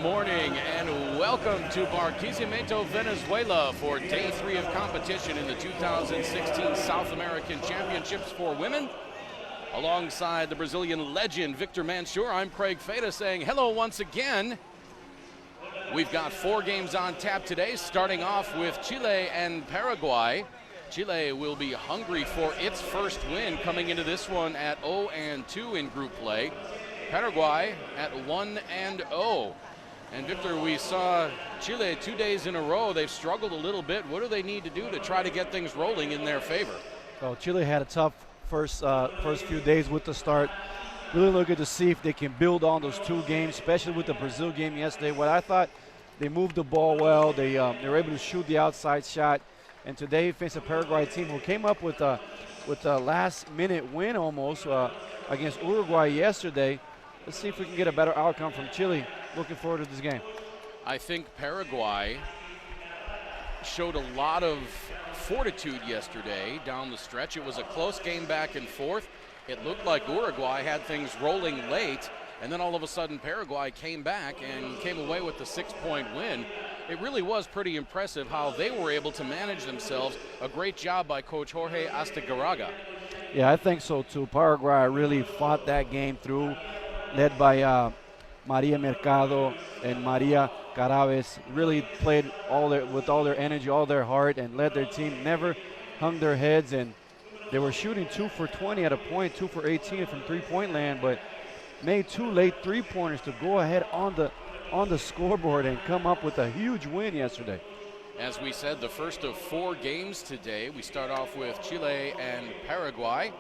morning and welcome to Barquisimeto, Venezuela for day 3 of competition in the 2016 South American Championships for women. Alongside the Brazilian legend Victor Mansur, I'm Craig Feta saying hello once again. We've got 4 games on tap today, starting off with Chile and Paraguay. Chile will be hungry for its first win, coming into this one at 0-2 in group play. Paraguay at 1-0. And Victor, we saw Chile 2 days in a row. They've struggled a little bit. What do they need to do to try to get things rolling in their favor? Well, Chile had a tough first few days with the start. Really looking to see if they can build on those 2 games, especially with the Brazil game yesterday. What I thought, they moved the ball well. They were able to shoot the outside shot. And today, faced a Paraguay team who came up with a last-minute win almost against Uruguay yesterday. Let's see if we can get a better outcome from Chile. Looking forward to this game. I think Paraguay showed a lot of fortitude yesterday down the stretch. It was a close game back and forth. It looked like Uruguay had things rolling late, and then all of a sudden Paraguay came back and came away with the 6-point win. It really was pretty impressive how they were able to manage themselves. A great job by Coach Jorge Astigarraga. Yeah, I think so too. Paraguay really fought that game through, led by Maria Mercado and Maria Caraves. Really played with all their energy, all their heart, and led their team. Never hung their heads, and they were shooting 2 for 20 at a point, 2 for 18 from three-point land, but made 2 late three-pointers to go ahead on the scoreboard and come up with a huge win yesterday. As we said, the first of 4 games today. We start off with Chile and Paraguay.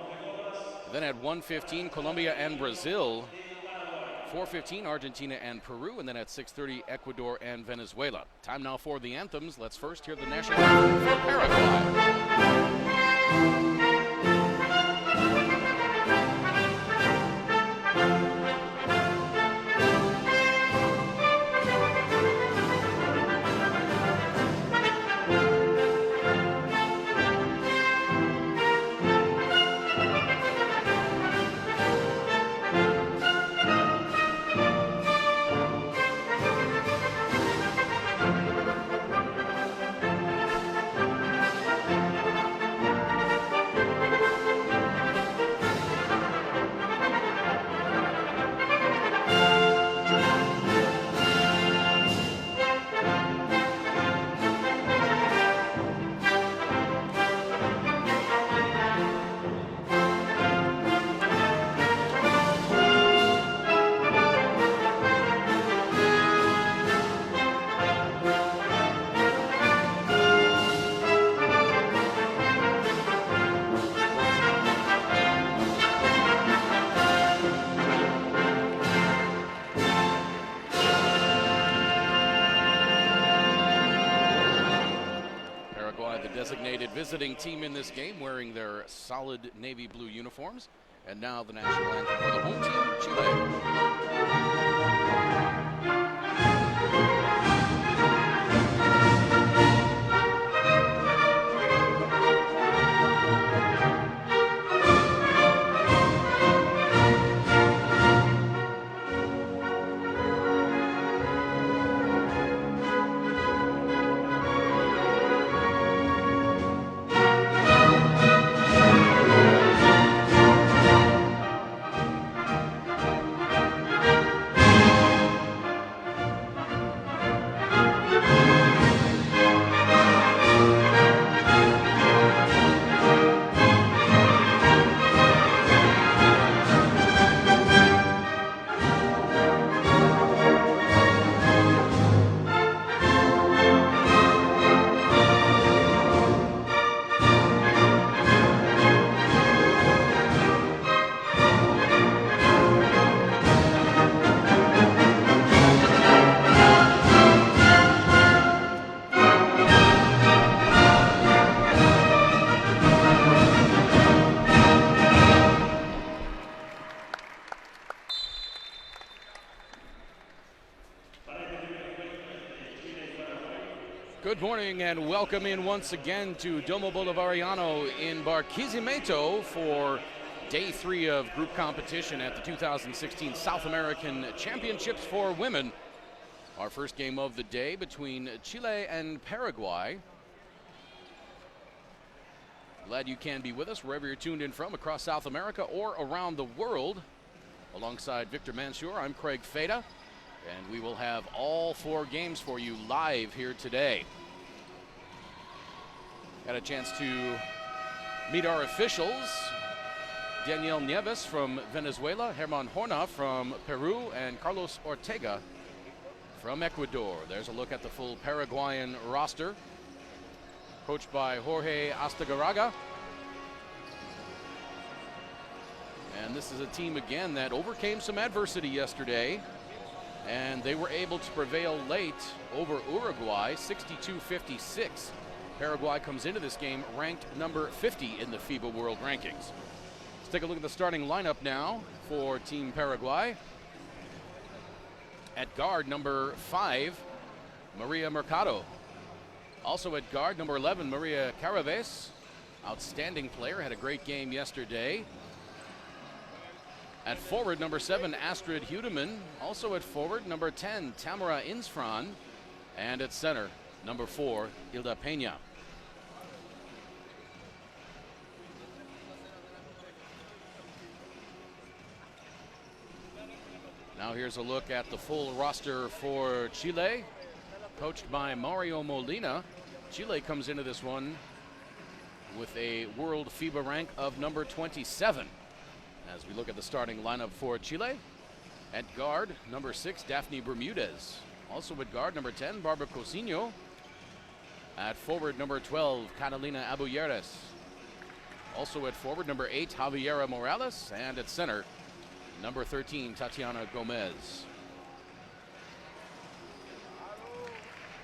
Then at 1:15, Colombia and Brazil. 4:15, Argentina and Peru. And then at 6:30, Ecuador and Venezuela. Time now for the anthems. Let's first hear the national anthem for Paraguay. Designated visiting team in this game, wearing their solid navy blue uniforms. And now the national anthem for the home team, Chile. Good morning and welcome in once again to Domo Bolivariano in Barquisimeto for day 3 of group competition at the 2016 South American Championships for women. Our first game of the day between Chile and Paraguay. Glad you can be with us wherever you're tuned in from, across South America or around the world. Alongside Victor Mansour, I'm Craig Feda, and we will have all 4 games for you live here today. Had a chance to meet our officials. Daniel Nieves from Venezuela, Herman Horna from Peru, and Carlos Ortega from Ecuador. There's a look at the full Paraguayan roster, coached by Jorge Astagarraga. And this is a team, again, that overcame some adversity yesterday, and they were able to prevail late over Uruguay, 62-56. Paraguay comes into this game ranked number 50 in the FIBA World Rankings. Let's take a look at the starting lineup now for Team Paraguay. At guard, number 5, Maria Mercado. Also at guard, number 11, Maria Caraves. Outstanding player, had a great game yesterday. At forward, number 7, Astrid Hudeman. Also at forward, number 10, Tamara Insfran. And at center, number 4, Hilda Peña. Now here's a look at the full roster for Chile, coached by Mario Molina. Chile comes into this one with a world FIBA rank of number 27. As we look at the starting lineup for Chile, at guard, number 6, Daphne Bermudez. Also at guard, number 10, Barbara Cousinho. At forward, number 12, Catalina Abuyeres. Also at forward, number 8, Javiera Morales. And at center, number 13, Tatiana Gomez.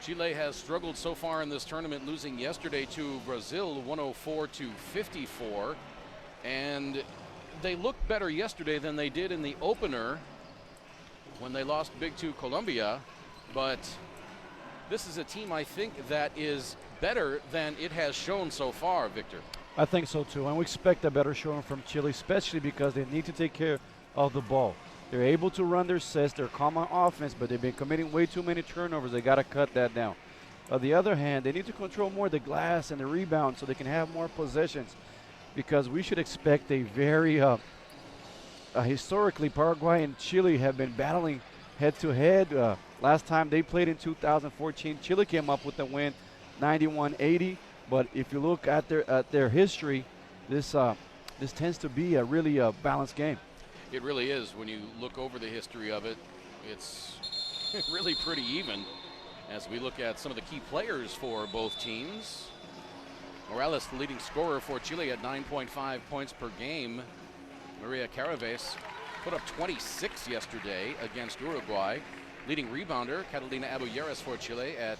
Chile has struggled so far in this tournament, losing yesterday to Brazil 104-54. And they looked better yesterday than they did in the opener when they lost big to Colombia. But this is a team, I think, that is better than it has shown so far, Victor. I think so too, and we expect a better showing from Chile, especially because they need to take care of the ball. They're able to run their sets, they're calm on offense, but they've been committing way too many turnovers. They got to cut that down. On the other hand, they need to control more the glass and the rebound so they can have more possessions, because we should expect a very historically, Paraguay and Chile have been battling head-to-head. Last time they played in 2014, Chile came up with the win, 91-80. But if you look at their history, this tends to be a really balanced game. It really is. When you look over the history of it, it's really pretty even. As we look at some of the key players for both teams, Morales, the leading scorer for Chile at 9.5 points per game. Maria Caraves put up 26 yesterday against Uruguay. Leading rebounder, Catalina Abuyeres for Chile at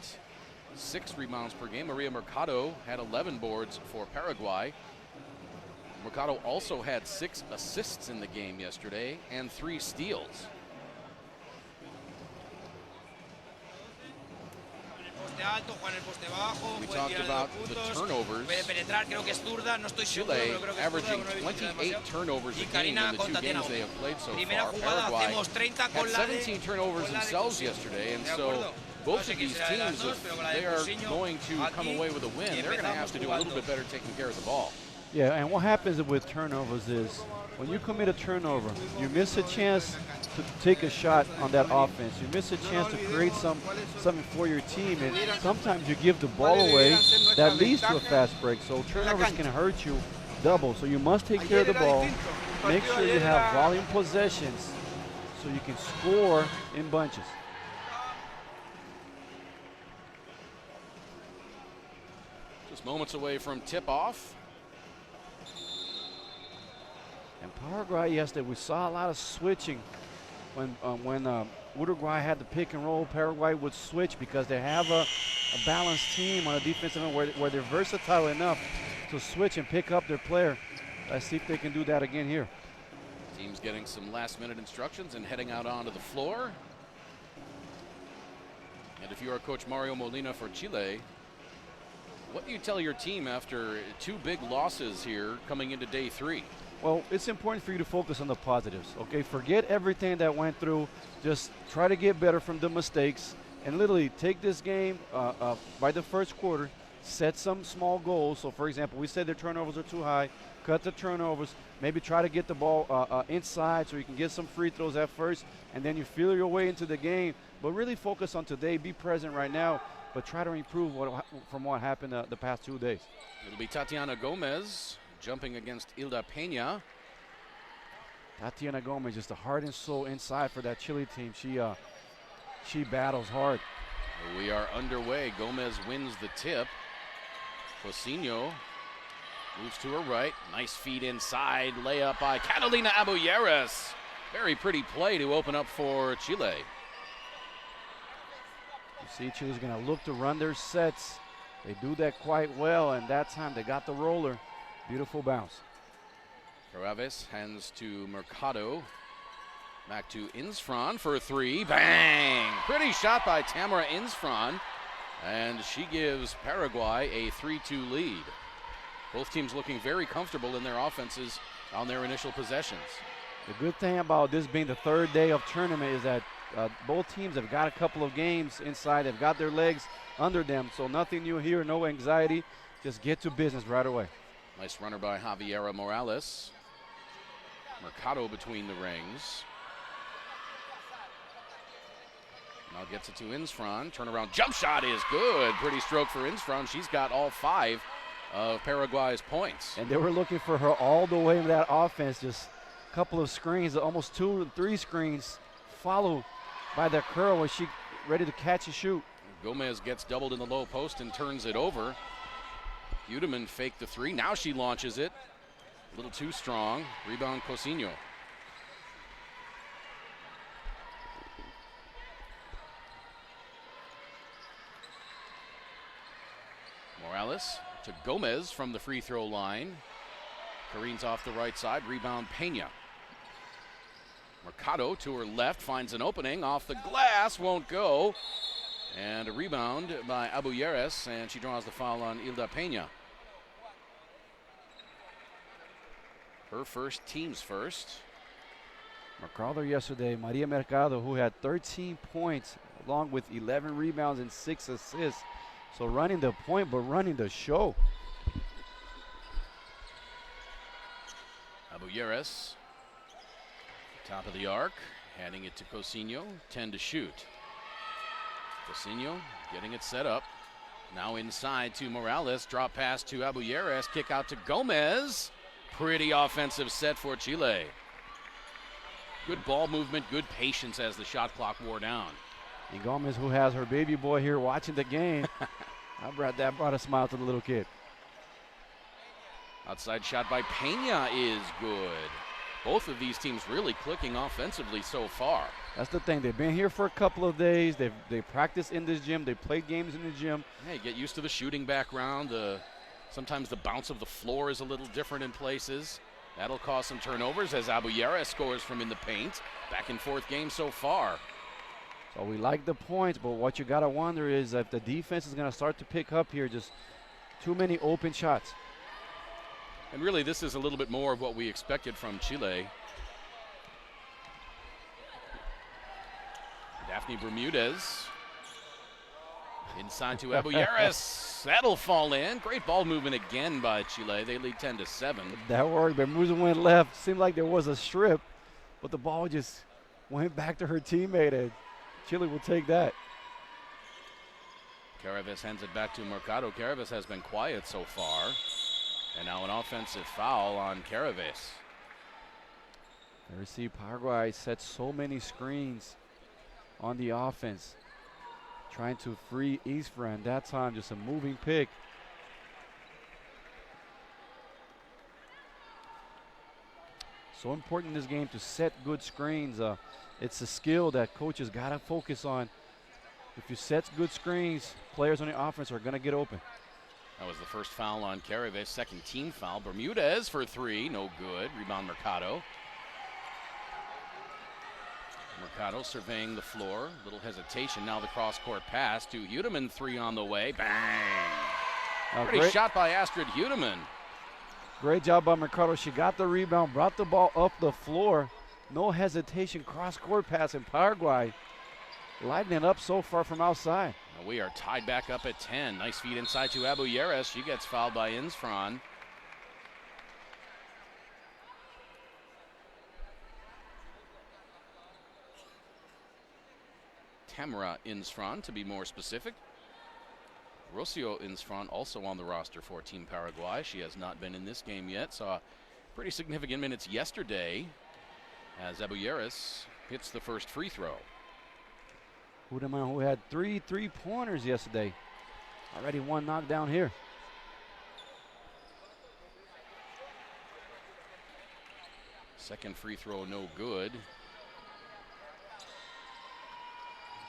6 rebounds per game. Maria Mercado had 11 boards for Paraguay. Mercado also had 6 assists in the game yesterday and 3 steals. We talked about the turnovers. Chile averaging 28 turnovers a game in the 2 games they have played so far. Paraguay had 17 turnovers themselves yesterday, and so both of these teams, if they are going to come away with a win, they're going to have to do a little bit better taking care of the ball. Yeah, and what happens with turnovers is when you commit a turnover, you miss a chance to take a shot on that offense. You miss a chance to create something for your team, and sometimes you give the ball away. That leads to a fast break. So turnovers can hurt you double. So you must take care of the ball. Make sure you have volume possessions so you can score in bunches. Just moments away from tip-off. And Paraguay yesterday, we saw a lot of switching. When Uruguay had the pick and roll, Paraguay would switch because they have a balanced team on a defensive end where they're versatile enough to switch and pick up their player. Let's see if they can do that again here. Team's getting some last-minute instructions and heading out onto the floor. And if you are Coach Mario Molina for Chile, what do you tell your team after 2 big losses here coming into day 3? Well, it's important for you to focus on the positives, okay? Forget everything that went through. Just try to get better from the mistakes and literally take this game by the first quarter, set some small goals. So, for example, we said their turnovers are too high. Cut the turnovers. Maybe try to get the ball inside so you can get some free throws at first, and then you feel your way into the game. But really focus on today. Be present right now, but try to improve from what happened the past 2 days. It'll be Tatiana Gomez jumping against Hilda Peña. Tatiana Gomez, just a heart and soul inside for that Chile team. She battles hard. We are underway. Gomez wins the tip. Cousinho moves to her right. Nice feed inside. Layup by Catalina Abuyeres. Very pretty play to open up for Chile. You see Chile's going to look to run their sets. They do that quite well, and that time they got the roller. Beautiful bounce. Caraves hands to Mercado. Back to Insfran for a three. Bang! Pretty shot by Tamara Insfran. And she gives Paraguay a 3-2 lead. Both teams looking very comfortable in their offenses on their initial possessions. The good thing about this being the third day of tournament is that both teams have got a couple of games inside. They've got their legs under them, so nothing new here, no anxiety. Just get to business right away. Nice runner by Javiera Morales. Mercado between the rings. Now gets it to Insfran. Turnaround jump shot is good. Pretty stroke for Insfran. She's got all 5 of Paraguay's points. And they were looking for her all the way in that offense. Just a couple of screens, almost 2 or 3 screens, followed by that curl where she ready to catch and shoot. Gomez gets doubled in the low post and turns it over. Udeman faked the 3. Now she launches it. A little too strong. Rebound Cousinho. Morales to Gomez from the free throw line. Careens off the right side. Rebound Peña. Mercado to her left finds an opening. Off the glass. Won't go. And a rebound by Abuyeres, and she draws the foul on Hilda Peña. Her first, team's first. Mercado yesterday, Maria Mercado, who had 13 points along with 11 rebounds and 6 assists. So running the point, but running the show. Abuyeres, top of the arc, handing it to Cousinho, 10 to shoot. Cousinho getting it set up. Now inside to Morales, drop pass to Abuyeres, kick out to Gomez. Pretty offensive set for Chile. Good ball movement, good patience as the shot clock wore down. And Gomez, who has her baby boy here watching the game, that brought a smile to the little kid. Outside shot by Peña is good. Both of these teams really clicking offensively so far. That's the thing. They've been here for a couple of days. They practiced in this gym. They played games in the gym. Hey, get used to the shooting background. Sometimes the bounce of the floor is a little different in places. That'll cause some turnovers as Abuyeres scores from in the paint. Back and forth game so far. So we like the points, but what you got to wonder is if the defense is going to start to pick up here, just too many open shots. And really, this is a little bit more of what we expected from Chile. Daphne Bermudez. Inside to Abuyeres. That'll fall in. Great ball movement again by Chile. They lead 10-7. That worked. Bermudez went left. Seemed like there was a strip, but the ball just went back to her teammate, and Chile will take that. Caraves hands it back to Mercado. Caraves has been quiet so far. And now an offensive foul on Caraves. There you see Paraguay set so many screens on the offense, trying to free Insfran. That time, just a moving pick. So important in this game to set good screens. It's a skill that coaches got to focus on. If you set good screens, players on the offense are going to get open. That was the first foul on Caraves, second team foul. Bermudez for 3, no good. Rebound Mercado. Mercado surveying the floor. Little hesitation. Now the cross-court pass to Udeman. 3 on the way. Bang! Pretty shot by Astrid Udeman. Great job by Mercado. She got the rebound, brought the ball up the floor. No hesitation, cross-court pass in Paraguay. Lighting it up so far from outside. Now we are tied back up at 10. Nice feed inside to Abuyeres. She gets fouled by Insfran. Tamara Insfran, to be more specific. Rocio Insfran also on the roster for Team Paraguay. She has not been in this game yet. Saw pretty significant minutes yesterday as Abuyeres hits the first free throw. Hudeman, who had 3 3-pointers yesterday. Already one knockdown here. Second free throw, no good.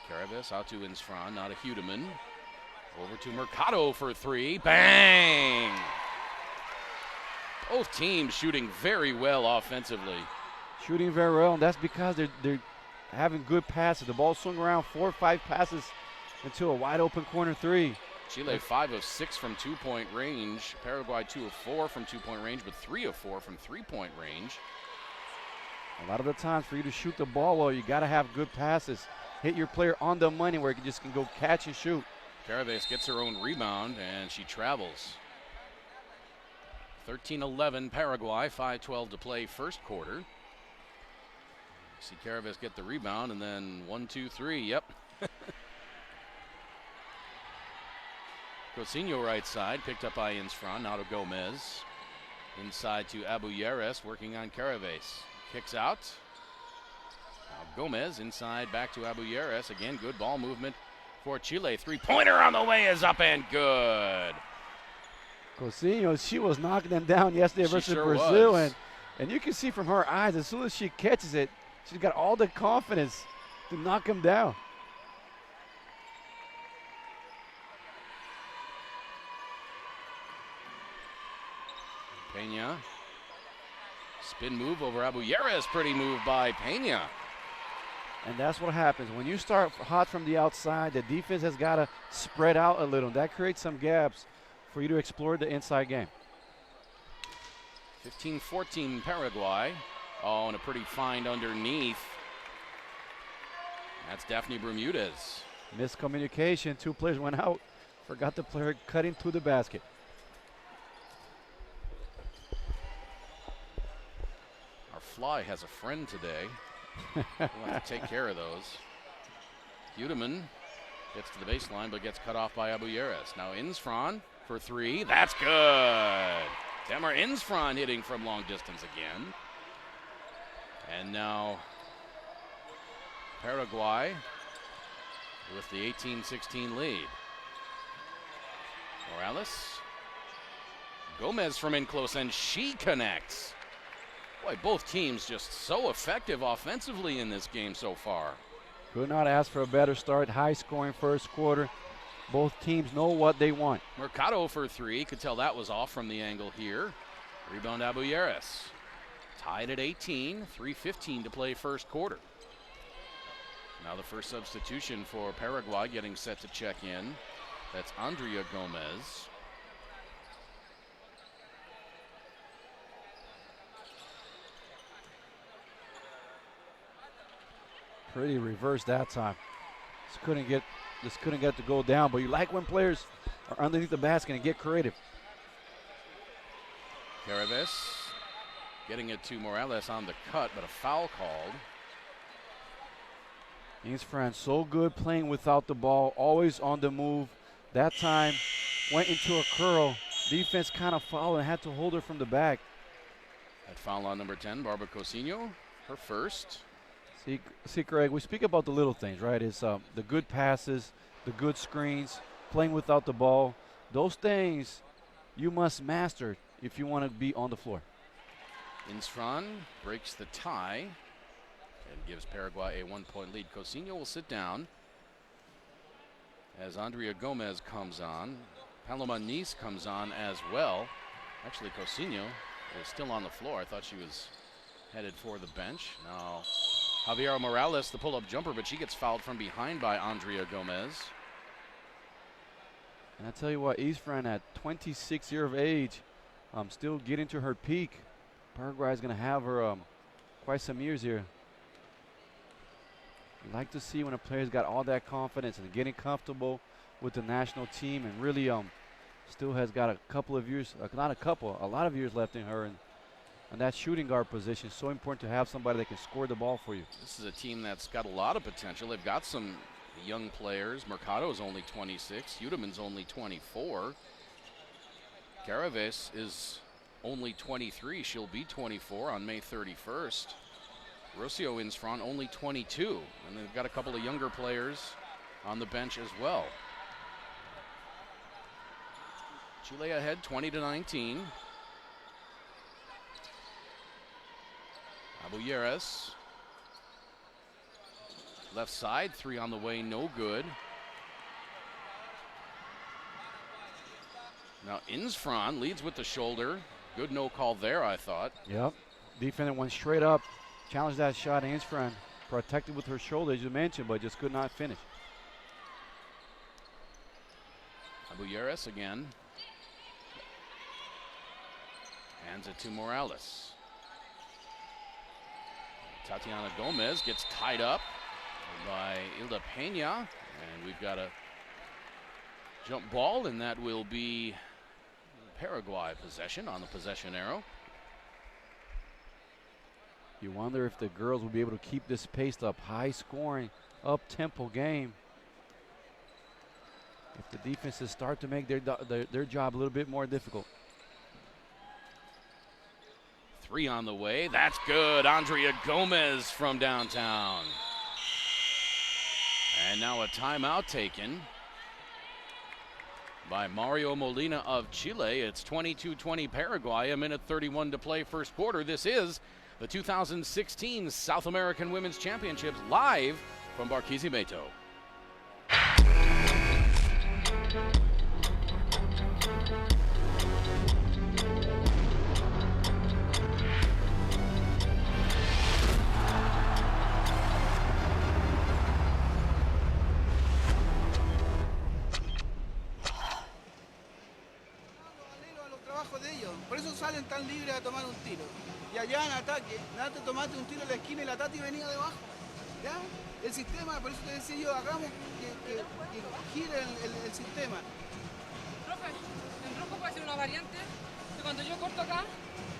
Caraves out to Insfran, not a Hudeman. Over to Mercado for 3. Bang! Both teams shooting very well offensively. Shooting very well, and that's because they're having good passes. The ball swung around 4 or 5 passes into a wide open corner 3. Chile 5 of 6 from 2-point range. Paraguay 2 of 4 from 2-point range, but 3 of 4 from 3-point range. A lot of the times for you to shoot the ball well, you got to have good passes. Hit your player on the money where he just can go catch and shoot. Caraves gets her own rebound, and she travels. 13-11 Paraguay, 5:12 to play first quarter. See Caraves get the rebound, and then 1, 2, 3, yep. Cousinho right side, picked up by Insfran, now to Gomez. Inside to Abuyeres, working on Caraves. Kicks out. Now Gomez inside, back to Abuyeres. Again, good ball movement for Chile. 3-pointer on the way is up and good. Cousinho, she was knocking them down yesterday versus sure Brazil. Was. And you can see from her eyes, as soon as she catches it, she's got all the confidence to knock him down. Peña. Spin move over Abuyeres. Pretty move by Peña. And that's what happens. When you start hot from the outside, the defense has got to spread out a little. That creates some gaps for you to explore the inside game. 15-14 Paraguay. Oh, and a pretty find underneath. That's Daphne Bermudez. Miscommunication. 2 players went out. Forgot the player cutting to the basket. Our fly has a friend today. We'll have to take care of those. Hudeman gets to the baseline, but gets cut off by Abuyeres. Now Insfran for 3. That's good. Tamara Insfran hitting from long distance again. And now Paraguay with the 18-16 lead. Morales. Gomez from in close, and she connects. Boy, both teams just so effective offensively in this game so far. Could not ask for a better start. High scoring first quarter. Both teams know what they want. Mercado for 3. Could tell that was off from the angle here. Rebound Abuyeres. Tied at 18. 3:15 to play first quarter. Now the first substitution for Paraguay getting set to check in. That's Andrea Gomez. Pretty reverse that time. Just couldn't get to go down, but you like when players are underneath the basket and get creative. Caraves getting it to Morales on the cut, but a foul called. Insfran so good playing without the ball, always on the move. That time went into a curl. Defense kind of fouled and had to hold her from the back. That foul on number 10, Barbara Cousinho, her first. See, Greg, we speak about the little things, right? It's the good passes, the good screens, playing without the ball. Those things you must master if you want to be on the floor. Insfran breaks the tie and gives Paraguay a 1-point lead. Cousinho will sit down as Andrea Gomez comes on. Paloma Nice comes on as well. Actually, Cousinho is still on the floor. I thought she was headed for the bench. Now, Javiera Morales, the pull-up jumper, but she gets fouled from behind by Andrea Gomez. And I tell you what, Insfran at 26 years of age still getting to her peak. Paraguay is going to have her quite some years here. You like to see when a player's got all that confidence and getting comfortable with the national team, and really still has got a couple of years, not a couple, a lot of years left in her. And that shooting guard position is so important to have somebody that can score the ball for you. This is a team that's got a lot of potential. They've got some young players. Mercado's only 26. Udeman's only 24. Caraves is only 23. She'll be 24 on May 31st. Rocio Insfran only 22. And they've got a couple of younger players on the bench as well. Chile ahead 20-19. Abuyeres. Left side, 3 on the way, no good. Now Insfran leads with the shoulder. Good no call there, I thought. Yep. Defender went straight up, challenged that shot. Insfran protected with her shoulder, as you mentioned, but just could not finish. Abuyeres again. Hands it to Morales. Tatiana Gomez gets tied up by Hilda Peña, and we've got a jump ball, and that will be Paraguay possession on the possession arrow. You wonder if the girls will be able to keep this pace up, high scoring, up-tempo game. If the defenses start to make their job a little bit more difficult. 3 on the way. That's good. Andrea Gomez from downtown. And now a timeout taken by Mario Molina of Chile. It's 22-20 Paraguay, 1:31 to play first quarter. This is the 2016 South American Women's Championships live from Barquisimeto. Por eso salen tan libres a tomar un tiro. Y allá en ataque, nada, te tomaste un tiro en la esquina y la Tati venía debajo. ¿Ya? El sistema, por eso te decía yo, hagamos que gire el sistema. Profe, en rojo puede ser una variante, que cuando yo corto acá,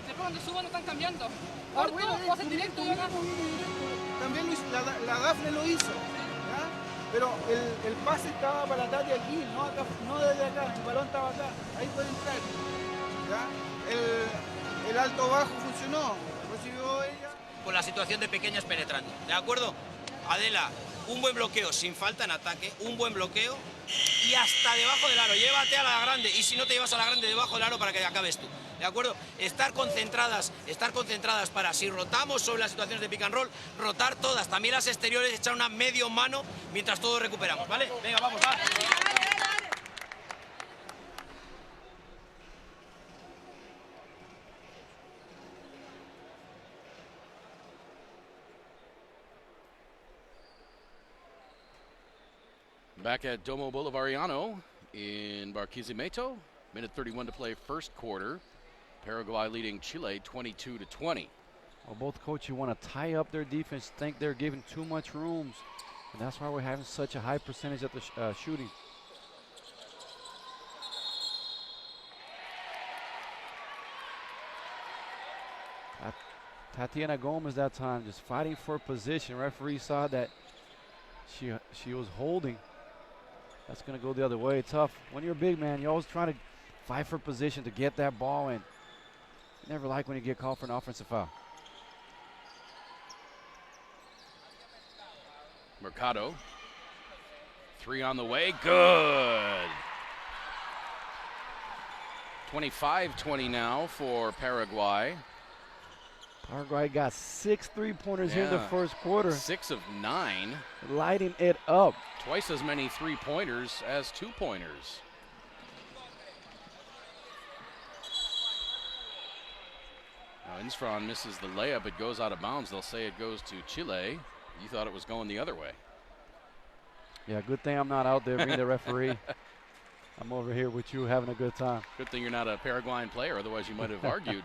después cuando subo no están cambiando. Corto, puedo hacer directo y acá. También lo hizo, la Dafne lo hizo. ¿Ya? Pero el pase estaba para la Tati aquí, no, acá, no desde acá, el balón estaba acá, ahí puede entrar. ¿Ya? El alto bajo funcionó, recibió ella. Con la situación de pequeñas penetrando, ¿de acuerdo? Adela, un buen bloqueo sin falta en ataque, un buen bloqueo y hasta debajo del aro, llévate a la grande y si no te llevas a la grande debajo del aro para que acabes tú, ¿de acuerdo? Estar concentradas para si rotamos sobre las situaciones de pick and roll, rotar todas, también las exteriores, echar una medio mano mientras todos recuperamos, ¿vale? Venga, vamos, va. Back at Domo Bolivariano in Barquisimeto, 1:31 to play first quarter. Paraguay leading Chile 22-20. Well, both coaches want to tie up their defense, think they're giving too much rooms, and that's why we're having such a high percentage of the shooting. Tatiana Gomez that time just fighting for position. Referee saw that she was holding. That's going to go the other way. Tough. When you're a big man, you're always trying to fight for position to get that ball in. You never like when you get called for an offensive foul. Mercado. 3 on the way. Good. 25-20 now for Paraguay. Paraguay got 6 3-pointers here in the first quarter. 6 of 9. Lighting it up. Twice as many 3-pointers as 2-pointers. Now Insfran misses the layup. It goes out of bounds. They'll say it goes to Chile. You thought it was going the other way. Yeah, good thing I'm not out there being the referee. I'm over here with you having a good time. Good thing you're not a Paraguayan player, otherwise you might have argued.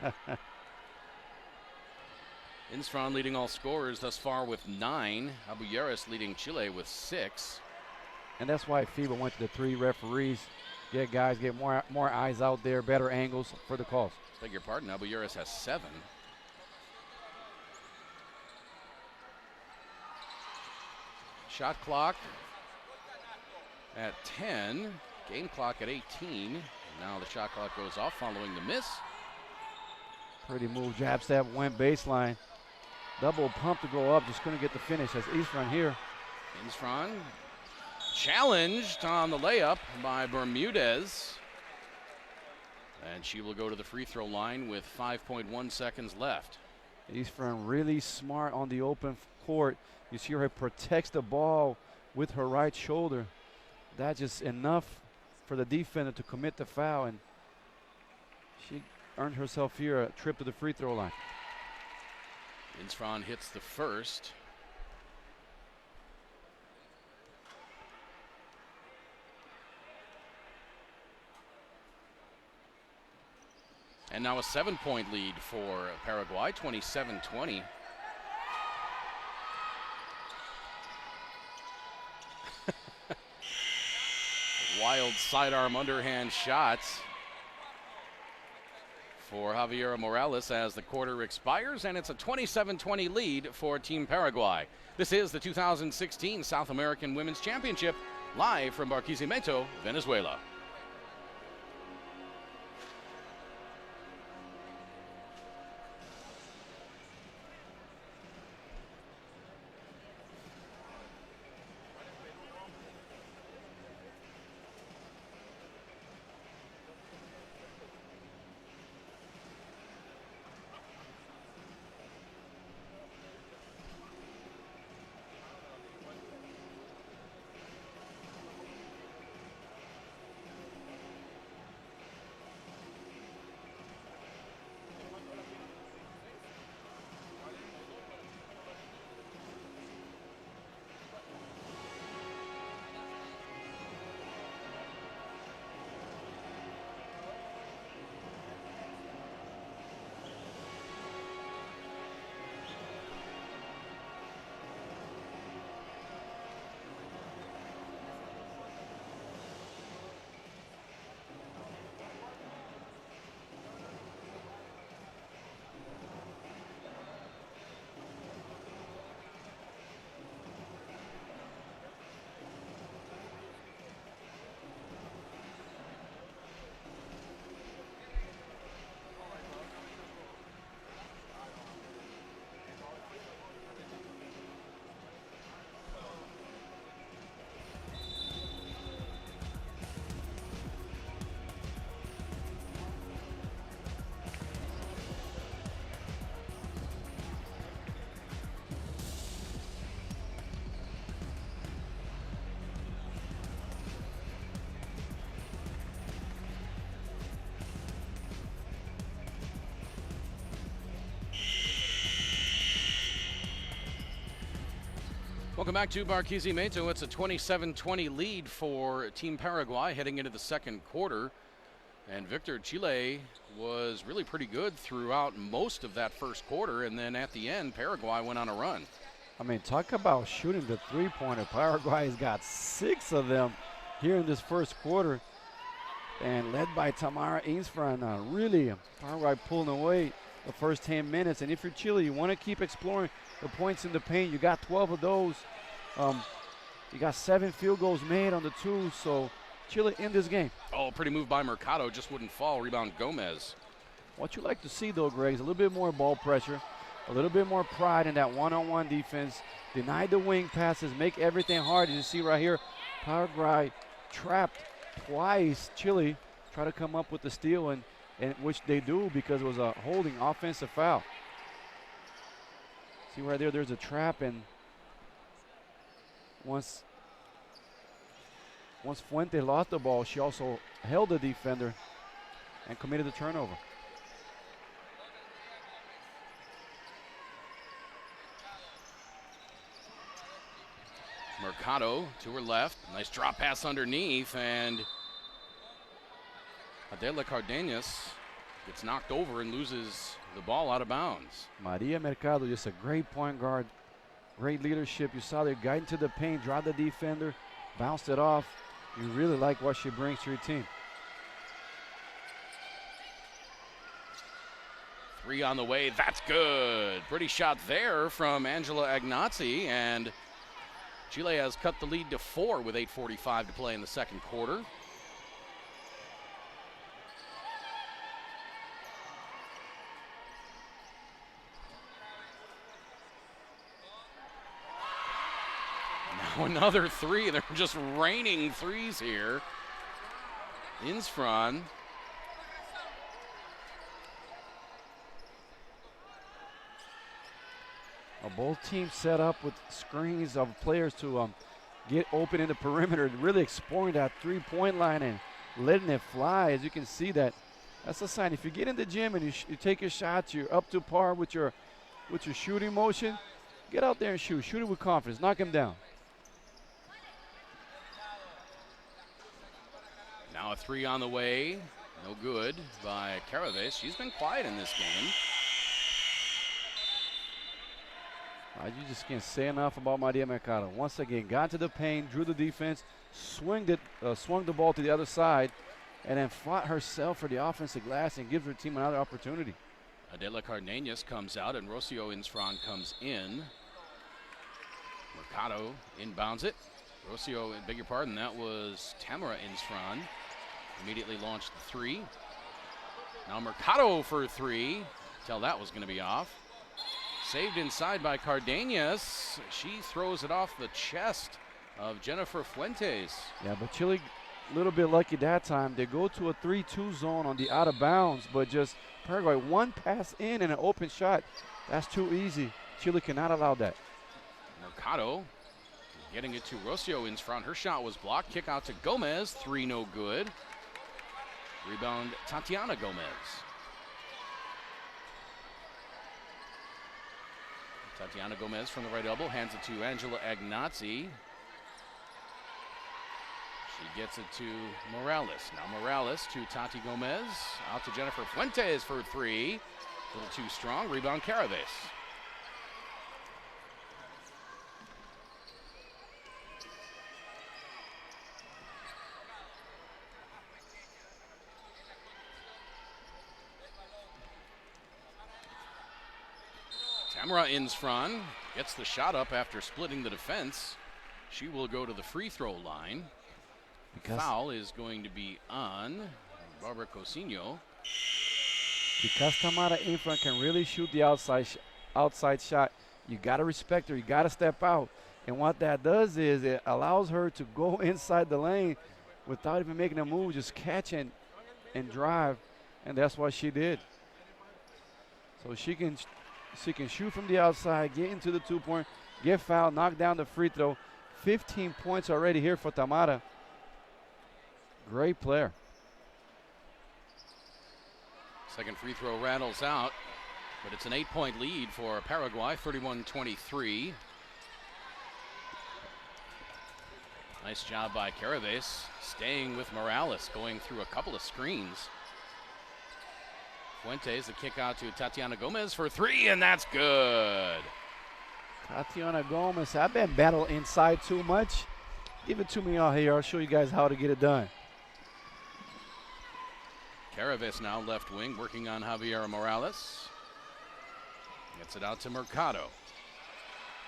Instron leading all scorers thus far with 9. Abuyeris leading Chile with 6. And that's why FIBA went to the 3 referees. Get guys, get more eyes out there, better angles for the calls. Beg your pardon, Abuyeris has 7. Shot clock at 10. Game clock at 18. Now the shot clock goes off following the miss. Pretty move, jab step, went baseline. Double pump to go up, just couldn't get the finish as Eastron here. Instron challenged on the layup by Bermudez. And she will go to the free throw line with 5.1 seconds left. Eastron really smart on the open court. You see her protects the ball with her right shoulder. That's just enough for the defender to commit the foul, and she earned herself here a trip to the free throw line. Instron hits the first. And now a 7-point lead for Paraguay, 27-20. Wild sidearm underhand shots for Javiera Morales as the quarter expires, and it's a 27-20 lead for Team Paraguay. This is the 2016 South American Women's Championship, live from Barquisimeto, Venezuela. Welcome back to Barquisimeto. It's a 27-20 lead for Team Paraguay heading into the second quarter. And Victor, Chile was really pretty good throughout most of that first quarter, and then at the end, Paraguay went on a run. I mean, talk about shooting the three-pointer. Paraguay's got 6 of them here in this first quarter. And led by Tamara Instron, really Paraguay pulling away the first 10 minutes. And if you're Chile, you want to keep exploring the points in the paint. You got 12 of those. You got 7 field goals made on the 2, so Chile in this game. Oh, pretty move by Mercado, just wouldn't fall. Rebound Gomez. What you like to see, though, Greg, is a little bit more ball pressure, a little bit more pride in that one-on-one defense. Deny the wing passes, make everything hard. As you see right here, Paraguay trapped twice. Chile try to come up with the steal, and which they do because it was a holding offensive foul. See right there, there's a trap, and once Fuente lost the ball, she also held the defender and committed the turnover. Mercado to her left. Nice drop pass underneath, and Adela Cardenas gets knocked over and loses the ball out of bounds. Maria Mercado, just a great point guard. Great leadership. You saw there, guiding to the paint, draw the defender, bounced it off. You really like what she brings to your team. 3 on the way, that's good. Pretty shot there from Angela Agnazzi, and Chile has cut the lead to 4 with 8:45 to play in the second quarter. Now another 3, they're just raining threes here. Insfran. Both teams set up with screens of players to get open in the perimeter, really exploring that three-point line and letting it fly. As you can see, that's a sign. If you get in the gym and you take your shots, you're up to par with your shooting motion, get out there and shoot. Shoot it with confidence. Knock him down. Now a 3 on the way. No good by Caraves. She's been quiet in this game. You just can't say enough about Maria Mercado. Once again, got to the paint, drew the defense, swung the ball to the other side, and then fought herself for the offensive glass and gives her team another opportunity. Adela Cardenas comes out and Rocio Insfran comes in. Mercado inbounds it. Rocio, beg your pardon, that was Tamara Insfran. Immediately launched the 3. Now Mercado for 3. Tell that was going to be off. Saved inside by Cardenas. She throws it off the chest of Jennifer Fuentes. Yeah, but Chile a little bit lucky that time. They go to a 3-2 zone on the out of bounds, but just Paraguay, one pass in and an open shot. That's too easy. Chile cannot allow that. Mercado getting it to Rocio in front. Her shot was blocked. Kick out to Gomez. 3 no good. Rebound Tatiana Gomez. Tatiana Gomez from the right elbow hands it to Angela Agnazzi. She gets it to Morales. Now Morales to Tati Gomez. Out to Jennifer Fuentes for 3. A little too strong. Rebound Caraves. Tamara Insfran gets the shot up after splitting the defense. She will go to the free throw line. Foul is going to be on Barbara Cousinho. Because Tamara Insfran can really shoot the outside shot, you got to respect her. You got to step out. And what that does is it allows her to go inside the lane without even making a move, just catch and drive. And that's what she did. So she can shoot from the outside, get into the 2-point, get fouled, knock down the free throw. 15 points already here for Tamara. Great player. Second free throw rattles out, but it's an 8-point lead for Paraguay, 31-23. Nice job by Caraves, staying with Morales, going through a couple of screens. Fuentes, the kick out to Tatiana Gomez for 3, and that's good. Tatiana Gomez, I've been battled inside too much. Give it to me out here. I'll show you guys how to get it done. Caraves now left wing, working on Javiera Morales. Gets it out to Mercado.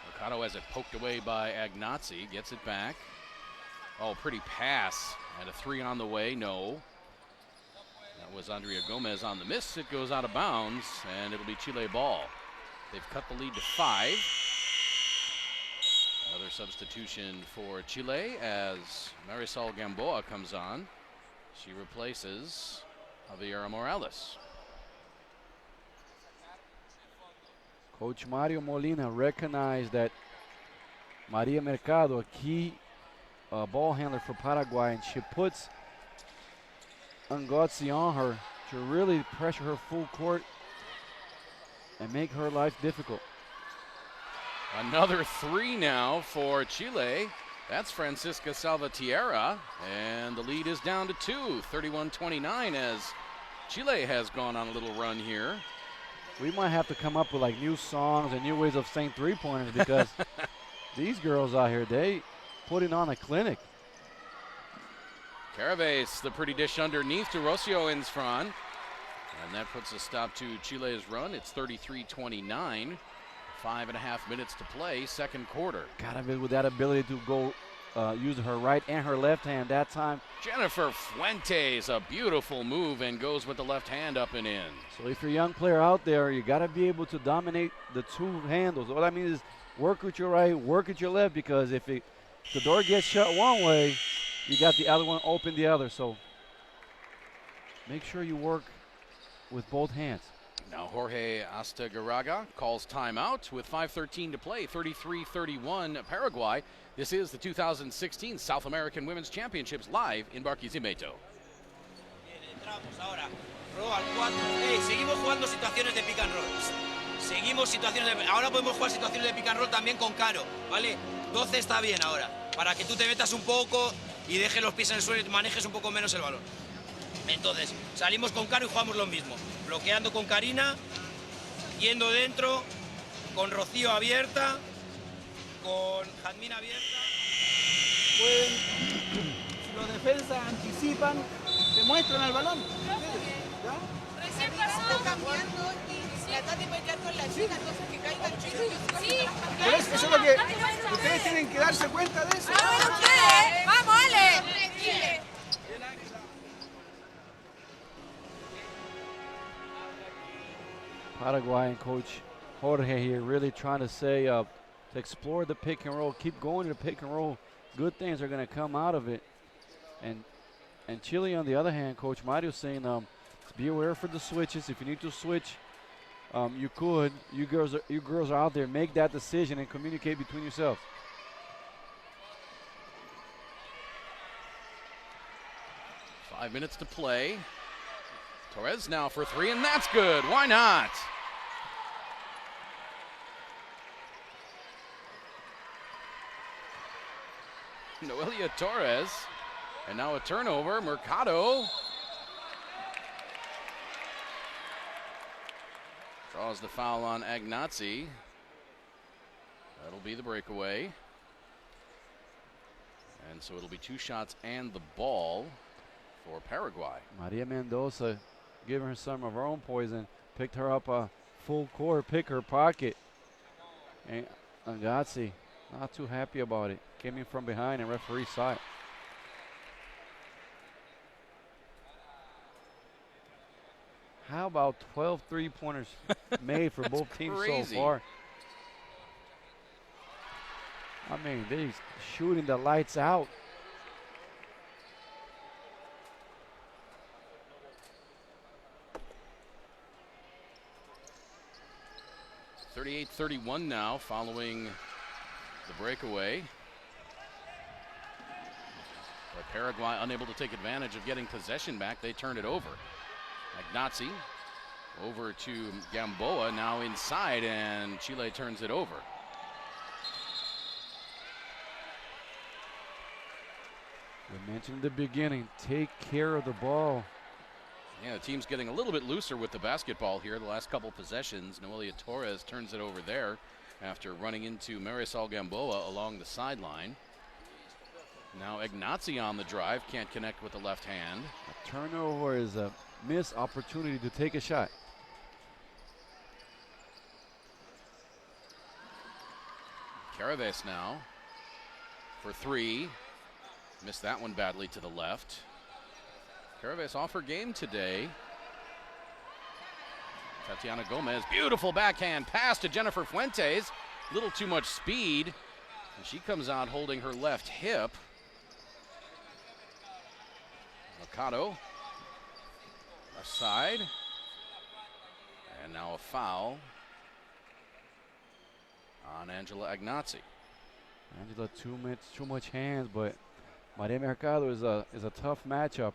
Mercado has it poked away by Agnazzi, gets it back. Oh, pretty pass, and a 3 on the way, no. That was Andrea Gomez on the miss. It goes out of bounds, and it'll be Chile ball. They've cut the lead to 5. Another substitution for Chile as Marisol Gamboa comes on. She replaces Javiera Morales. Coach Mario Molina recognized that Maria Mercado, a key ball handler for Paraguay, and she puts Angozzi on her to really pressure her full court and make her life difficult. Another 3 now for Chile. That's Francisca Salvatierra, and the lead is down to 2, 31-29, as Chile has gone on a little run here. We might have to come up with like new songs and new ways of saying three-pointers because these girls out here, they putting on a clinic. Caraves, the pretty dish underneath to Rocio in front. And that puts a stop to Chile's run. It's 33-29. 5.5 minutes to play, second quarter. Caraves with that ability to go use her right and her left hand that time. Jennifer Fuentes, a beautiful move, and goes with the left hand up and in. So if you're a young player out there, you got to be able to dominate the two handles. What I mean is work with your right, work with your left, because if the door gets shut one way, you got the other one open the other. So make sure you work with both hands. Now Jorge Astagaraga calls timeout with 5:13 to play, 33-31 Paraguay. This is the 2016 South American Women's Championships live in Barquisimeto. Entramos ahora. Robo al 4. Seguimos jugando situaciones de pick and roll. Seguimos situaciones de... Ahora podemos jugar situaciones de pick and roll también con Caro, ¿vale? 12 está bien ahora, para que tú te metas un poco y dejes los pies en el suelo y manejes un poco menos el balón. Entonces, salimos con Caro y jugamos lo mismo. Bloqueando con Karina, yendo dentro, con Rocío abierta, con Jazmín abierta. Pueden, si los defensas anticipan, demuestran al balón. ¿Ya? Recién pasó. Cambiando y la Tati puede quedar con la chica, entonces que caiga el chico. Sí. Pero eso es lo que ustedes tienen que darse cuenta de eso. ¡Vamos, Ale! Chile. Paraguayan coach Jorge here really trying to say to explore the pick and roll, keep going to the pick and roll. Good things are going to come out of it. And Chile, on the other hand, Coach Mario saying be aware for the switches. If you need to switch, you could. You girls are out there. Make that decision and communicate between yourselves. Five minutes to play. Torres now for three, and that's good. Why not? Noelia Torres. And now a turnover. Mercado draws the foul on Agnazzi. That'll be the breakaway. And so it'll be two shots and the ball for Paraguay. Maria Mendoza giving her some of her own poison. Picked her up a full court, pick her pocket. And Agnazzi not too happy about it. Came in from behind and referee saw it. How about 12 three-pointers made for both teams crazy. so far? I mean, they're shooting the lights out. (38-31) now following the breakaway. But Paraguay unable to take advantage of getting possession back. They turn it over. Agnazzi over to Gamboa, now inside, and Chile turns it over. We mentioned in the beginning, take care of the ball. Yeah, the team's getting a little bit looser with the basketball here. The last couple possessions, Noelia Torres turns it over there after running into Marisol Gamboa along the sideline. Now Agnazzi on the drive, can't connect with the left hand. A turnover is a missed opportunity to take a shot. Caraves now for three. Missed that one badly to the left. Caraves off her game today. Tatiana Gomez, beautiful backhand pass to Jennifer Fuentes. Little too much speed. And she comes out holding her left hip. Mercado, left side. And now a foul on Angela Agnazzi. Angela, too much hands, but Maria Mercado is a tough matchup.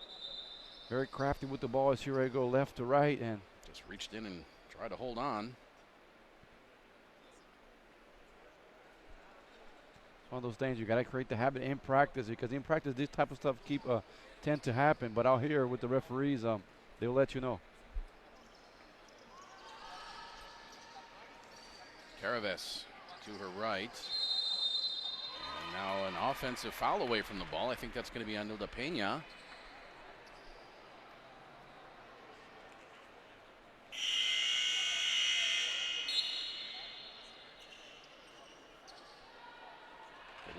Very crafty with the ball. She ready to go left to right and just reached in and tried to hold on. one of those things you got to create the habit in practice, because in practice this type of stuff tend to happen, but out here with the referees, they'll let you know. Caraves to her right. And now an offensive foul away from the ball. I think that's going to be on Nilda Pena.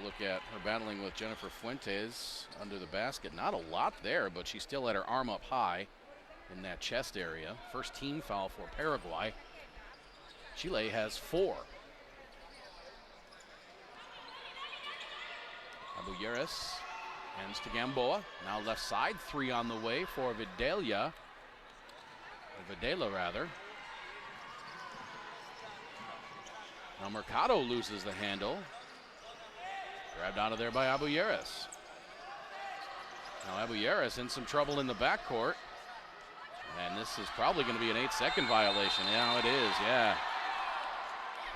Look at her battling with Jennifer Fuentes under the basket. Not a lot there, but she still had her arm up high in that chest area. First team foul for Paraguay. Chile has 4. Abuyeris hands to Gamboa. Now left side, 3 on the way for Videla rather. Now Mercado loses the handle. Grabbed out of there by Abuyeris. Now Abuyeris in some trouble in the backcourt. And this is probably going to be an 8-second violation. Yeah, it is, yeah.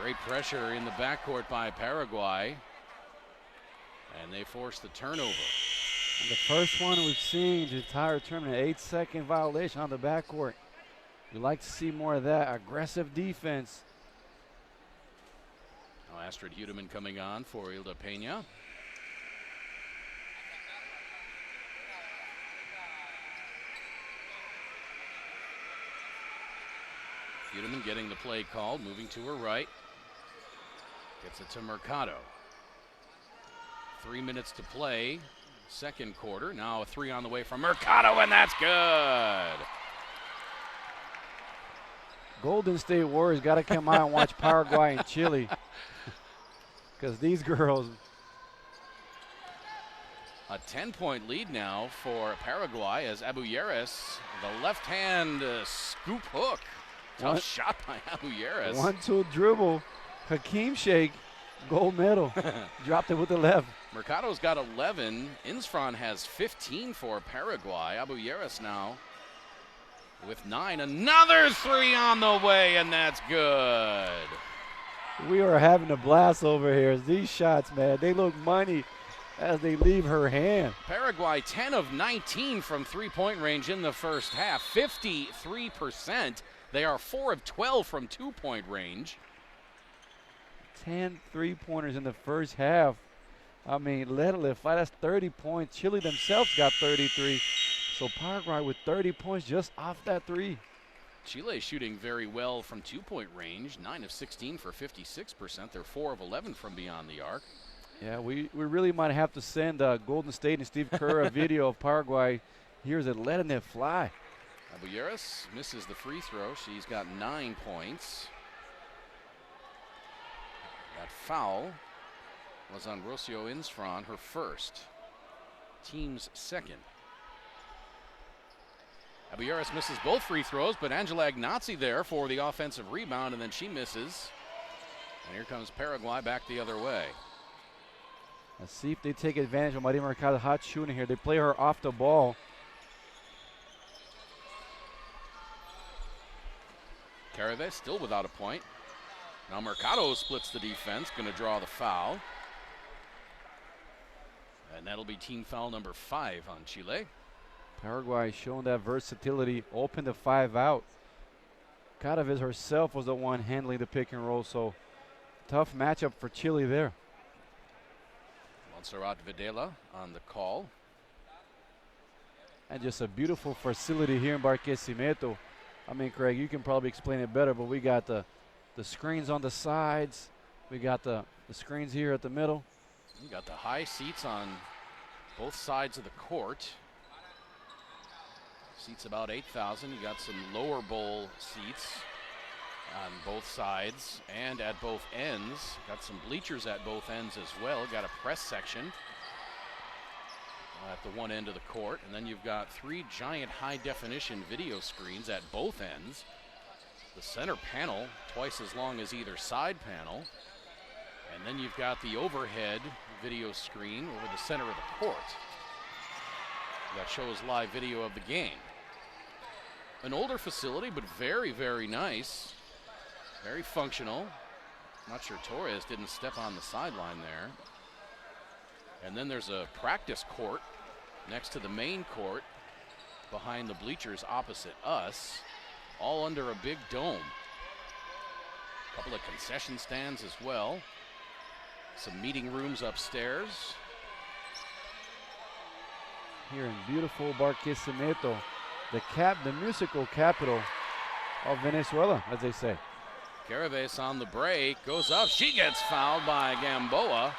Great pressure in the backcourt by Paraguay. And they force the turnover. And the first one we've seen the entire tournament, 8-second violation on the backcourt. We like to see more of that aggressive defense. Now Astrid Hudeman coming on for Hilda Pena. Hudeman getting the play called, moving to her right. Gets it to Mercado. 3 minutes to play, second quarter. Now a 3 on the way from Mercado, and that's good. Golden State Warriors got to come out and watch Paraguay and Chile, because these girls. A 10-point lead now for Paraguay as Abuyeris, the left hand scoop hook. Tough shot by Abuyeris. 1-2 dribble. Hakeem Sheikh, gold medal. Dropped it with the left. Mercado's got 11. Insfran has 15 for Paraguay. Abuyeris now with 9. Another 3 on the way, and that's good. We are having a blast over here. These shots, man, they look money as they leave her hand. Paraguay 10 of 19 from three-point range in the first half, 53%. They are 4 of 12 from two-point range. 10 three-pointers in the first half. I mean, let it fly. That's 30 points. Chile themselves got 33. So Paraguay with 30 points just off that 3. Chile shooting very well from two-point range, 9 of 16 for 56%. They're 4 of 11 from beyond the arc. Yeah, we really might have to send Golden State and Steve Kerr a video of Paraguay. Here's it letting it fly. Abuyeris misses the free throw. She's got 9 points. That foul was on Rocio Insfran, her first. Team's second. Abuyeris misses both free throws, but Angela Ignazi there for the offensive rebound, and then she misses. And here comes Paraguay back the other way. Let's see if they take advantage of Maria Mercado's hot shooting here. They play her off the ball. Caraves still without a point. Now Mercado splits the defense, going to draw the foul. And that'll be team foul number 5 on Chile. Paraguay showing that versatility, open the 5 out. Caraves herself was the one handling the pick and roll, so tough matchup for Chile there. Montserrat Videla on the call. And just a beautiful facility here in Barquisimeto. I mean, Craig, you can probably explain it better, but we got the screens on the sides. We got the screens here at the middle. You got the high seats on both sides of the court. Seats about 8,000. You got some lower bowl seats on both sides and at both ends. Got some bleachers at both ends as well. Got a press section at the one end of the court, and then you've got 3 giant high-definition video screens at both ends. The center panel, twice as long as either side panel, and then you've got the overhead video screen over the center of the court that shows live video of the game. An older facility, but very, very nice, very functional. Not sure Torres didn't step on the sideline there. And then there's a practice court next to the main court behind the bleachers opposite us, all under a big dome. A couple of concession stands as well. Some meeting rooms upstairs. Here in beautiful Barquisimeto, the musical capital of Venezuela, as they say. Caraves on the break, goes up, she gets fouled by Gamboa,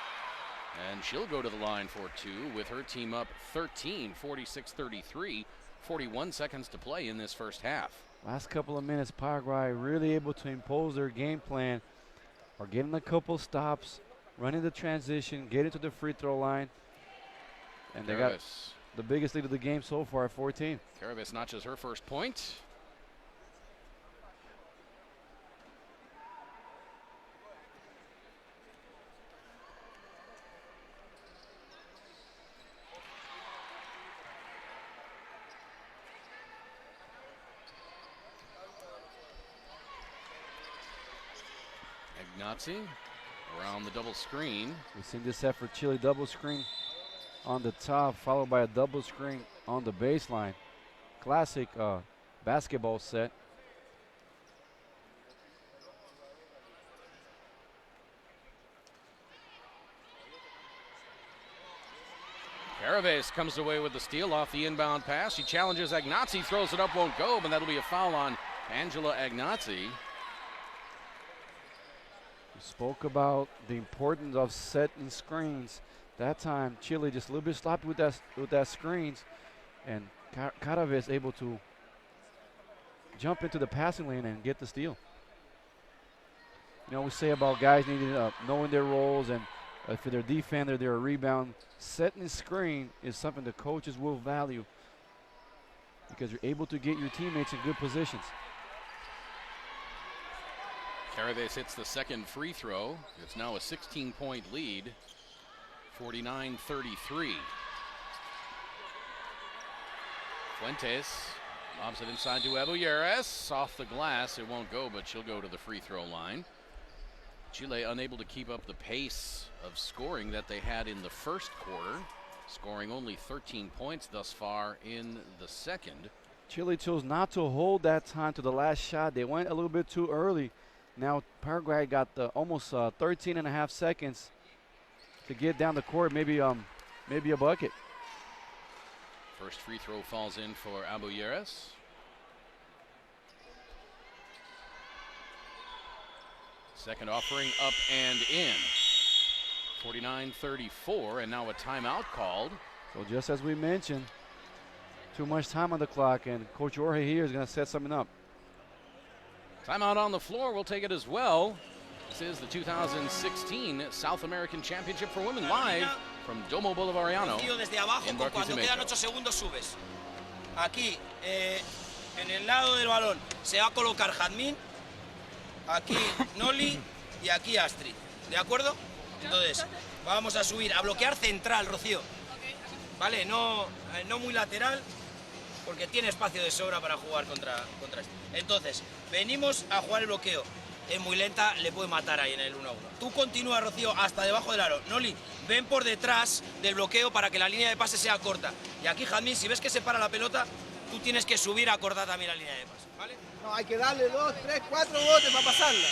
and she'll go to the line for two with her team up 13, 46-33, 41 seconds to play in this first half. Last couple of minutes, Paraguay really able to impose their game plan, or getting a couple stops, running the transition, getting to the free throw line, and they got the biggest lead of the game so far at 14. Caraves notches her first point. Ignazi around the double screen. We've seen this effort, Chile double screen on the top, followed by a double screen on the baseline. Classic basketball set. Caraves comes away with the steal off the inbound pass. She challenges Ignazi, throws it up, won't go, but that'll be a foul on Angela Ignazi. We spoke about the importance of setting screens. That time, Chile just a little bit sloppy with that screens, and Caraves able to jump into the passing lane and get the steal. You know, we say about guys needing knowing their roles, and if they're a defender, they're a rebound. Setting a screen is something the coaches will value because you're able to get your teammates in good positions. Caraves hits the second free throw. It's now a 16-point lead, 49-33. Fuentes lobs it inside to Abulleres. Off the glass, it won't go, but she'll go to the free throw line. Chile unable to keep up the pace of scoring that they had in the first quarter, scoring only 13 points thus far in the second. Chile chose not to hold that time to the last shot. They went a little bit too early. Now Paraguay got the almost 13 and a half seconds to get down the court, maybe a bucket. First free throw falls in for Abulleres. Second offering up and in. 49-34, and now a timeout called. So just as we mentioned, too much time on the clock, and Coach Jorge here is going to set something up. Timeout on the floor, we'll take it as well. This is the 2016 South American Championship for Women, live from Domo Bolivariano Desde abajo, in cuando quedan Barquisimeto. 8 segundos subes. Aquí, en el lado del balón, se va a colocar Jazmín. Aquí Noli y aquí Astrid. ¿De acuerdo? Entonces, vamos a subir, a bloquear central, Rocío. Vale, no muy lateral, porque tiene espacio de sobra para jugar contra este. Entonces, venimos a jugar el bloqueo. Es muy lenta, le puede matar ahí en el 1-1. Tú continúa, Rocío, hasta debajo del aro. Noli, ven por detrás del bloqueo para que la línea de pase sea corta. Y aquí, Jazmín, si ves que se para la pelota, tú tienes que subir a cortar también la línea de pase, ¿vale? No, hay que darle 2, 3, 4 botes para pasarla.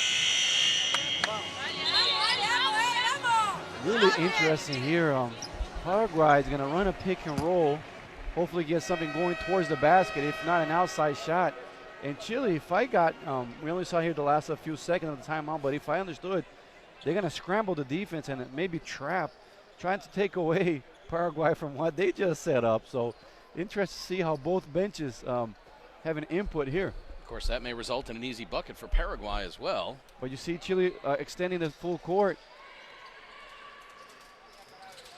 Really interesting here. Paraguay is going to run a pick and roll, hopefully get something going towards the basket, if not an outside shot. And Chile, if I got, we only saw here the last few seconds of the timeout, but if I understood, they're going to scramble the defense and maybe trap, trying to take away Paraguay from what they just set up. So interesting to see how both benches have an input here. Of course, that may result in an easy bucket for Paraguay as well. But you see Chile extending the full court.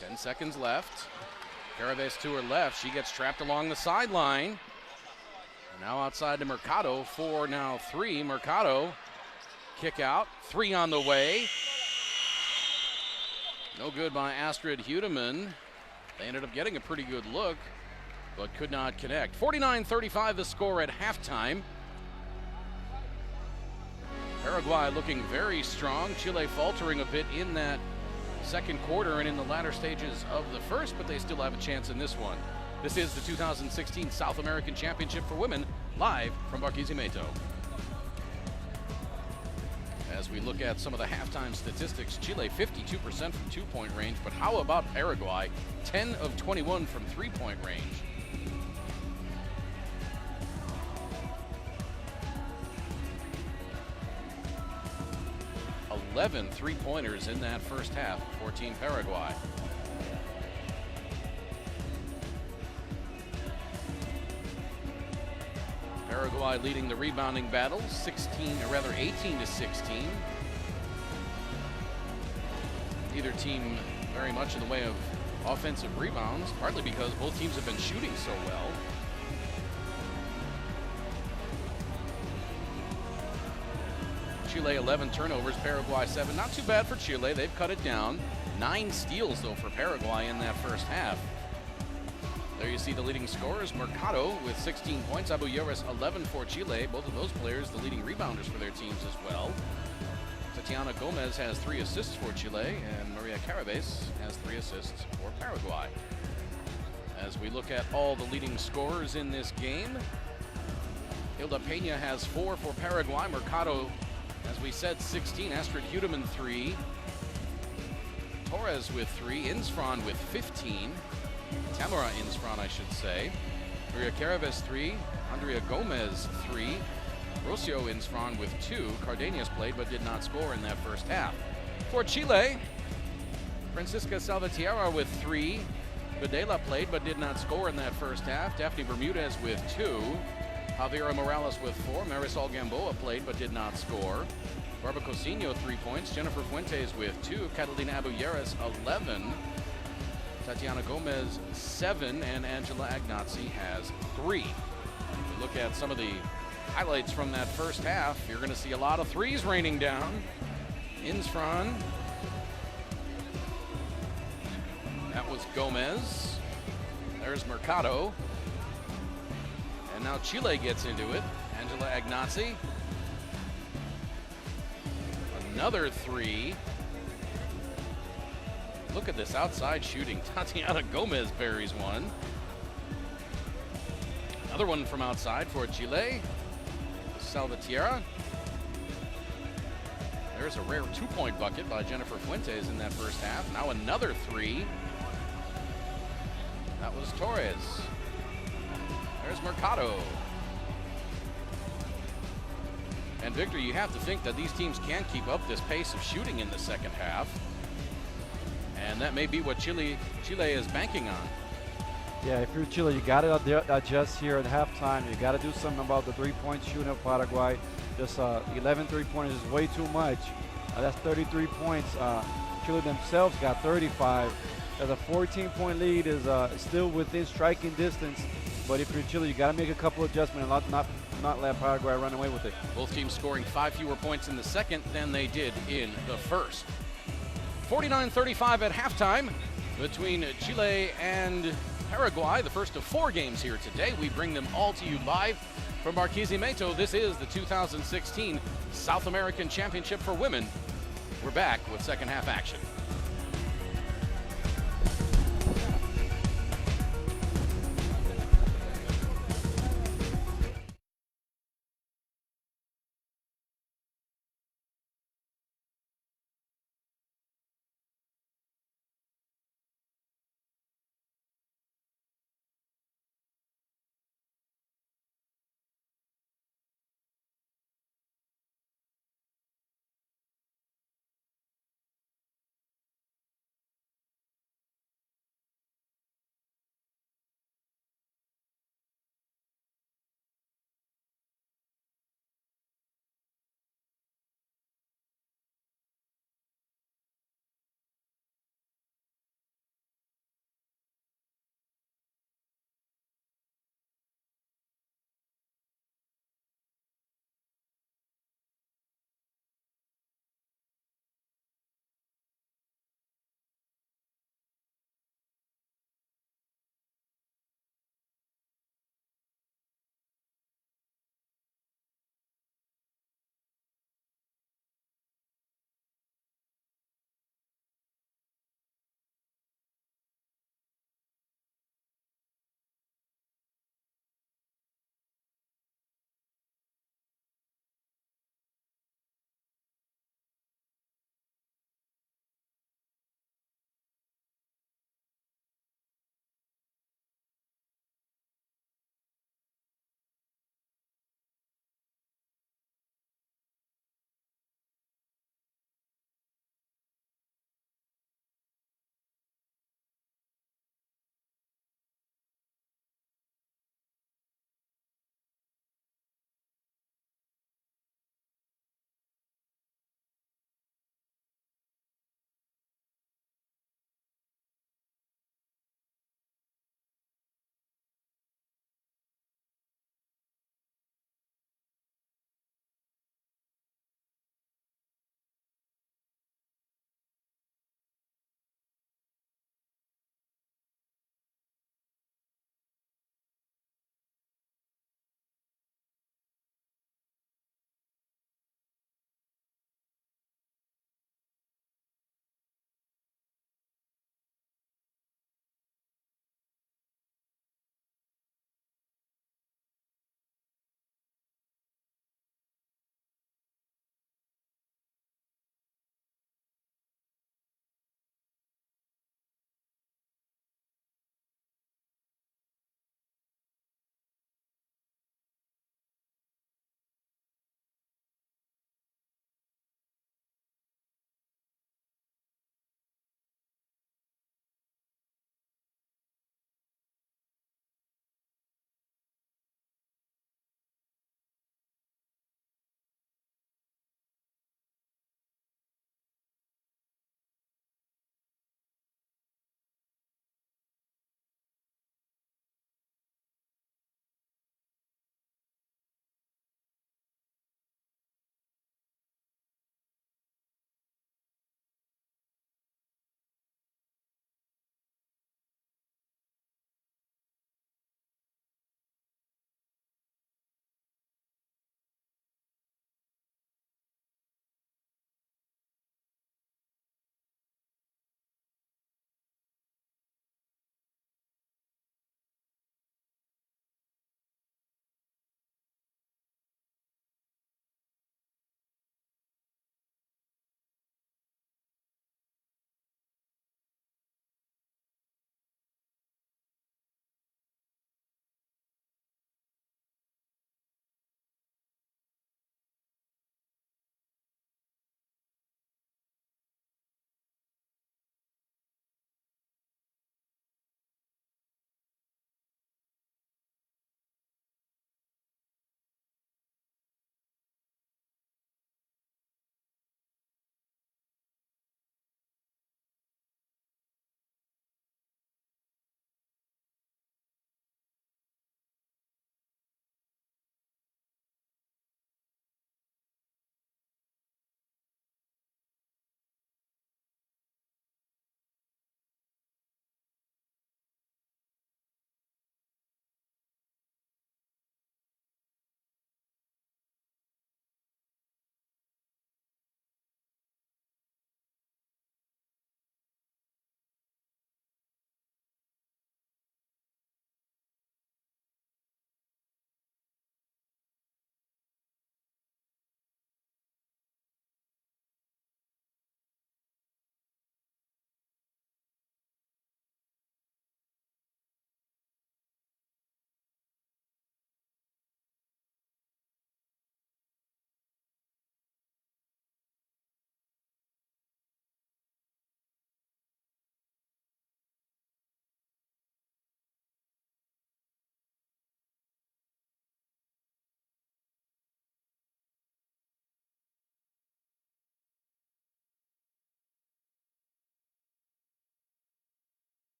10 seconds left. Caraves to her left. She gets trapped along the sideline. And now outside to Mercado. 4, now 3. Mercado, kick out. 3 on the way. No good by Astrid Hudeman. They ended up getting a pretty good look, but could not connect. 49-35 the score at halftime. Paraguay looking very strong. Chile faltering a bit in that second quarter and in the latter stages of the first, but they still have a chance in this one. This is the 2016 South American Championship for Women, live from Barquisimeto. As we look at some of the halftime statistics, Chile 52% from two-point range, but how about Paraguay? 10 of 21 from three-point range. 11 three-pointers in that first half for Team Paraguay. Paraguay leading the rebounding battle, 18 to 16. Neither team very much in the way of offensive rebounds, partly because both teams have been shooting so well. Chile 11 turnovers, Paraguay 7. Not too bad for Chile. They've cut it down. 9 steals, though, for Paraguay in that first half. There you see the leading scorers. Mercado with 16 points. Abuyeras 11 for Chile. Both of those players the leading rebounders for their teams as well. Tatiana Gomez has 3 assists for Chile, and Maria Carabes has 3 assists for Paraguay. As we look at all the leading scorers in this game, Hilda Peña has 4 for Paraguay. Mercado, as we said, 16. Astrid Hudeman 3. Torres with 3. Insfran with 15. Tamara Insfran, I should say. Maria Carabes 3. Andrea Gomez 3. Rocio Insfran with 2. Cardenas played but did not score in that first half. For Chile, Francisca Salvatierra with 3. Videla played but did not score in that first half. Daphne Bermudez with 2. Javiera Morales with 4. Marisol Gamboa played but did not score. Barbara Cosino 3 points. Jennifer Fuentes with 2. Catalina Abuyeras 11. Tatiana Gomez 7, and Angela Agnazzi has 3. If you look at some of the highlights from that first half, you're going to see a lot of threes raining down. Insfran. That was Gomez. There's Mercado. And now Chile gets into it. Angela Agnazzi. Another 3. Look at this outside shooting. Tatiana Gomez buries one. Another one from outside for Chile. Salvatierra. There's a rare 2-point bucket by Jennifer Fuentes in that first half. Now another 3. That was Torres. There's Mercado. And Victor, you have to think that these teams can keep up this pace of shooting in the second half. And that may be what Chile is banking on. Yeah, if you're Chile, you got to adjust here at halftime. You got to do something about the three-point shooting of Paraguay. Just 11 three-pointers is way too much. That's 33 points. Chile themselves got 35. As a 14-point lead is still within striking distance. But if you're Chile, you got to make a couple adjustments and not let Paraguay run away with it. Both teams scoring 5 fewer points in the second than they did in the first. 49-35 at halftime between Chile and Paraguay, the first of 4 games here today. We bring them all to you live from Barquisimeto. This is the 2016 South American Championship for Women. We're back with second half action.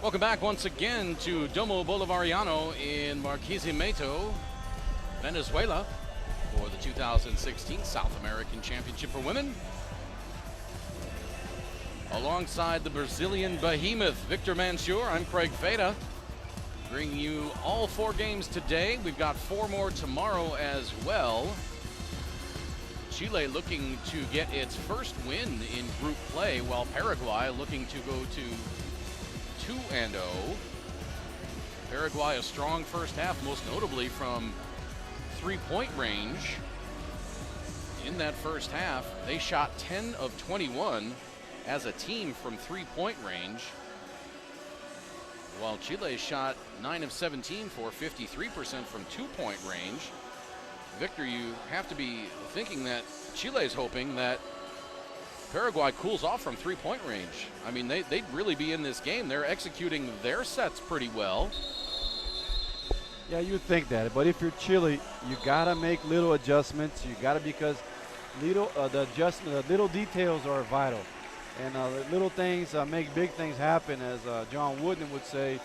Welcome back once again to Domo Bolivariano in Barquisimeto, Venezuela, for the 2016 South American Championship for Women. Alongside the Brazilian behemoth, Victor Mansur, I'm Craig Feda, bringing you all 4 games today. We've got 4 more tomorrow as well. Chile looking to get its first win in group play, while Paraguay looking to go to 2-0. Paraguay a strong first half, most notably from 3-point range. In that first half, they shot 10 of 21 as a team from 3-point range, while Chile shot 9 of 17 for 53% from 2-point range. Victor, you have to be thinking that Chile's hoping that Paraguay cools off from 3-point range. I mean, they'd really be in this game. They're executing their sets pretty well. Yeah, you think that, but if you're Chile, you gotta make little adjustments. You gotta, because the little details are vital, and little things make big things happen, as John Wooden would say.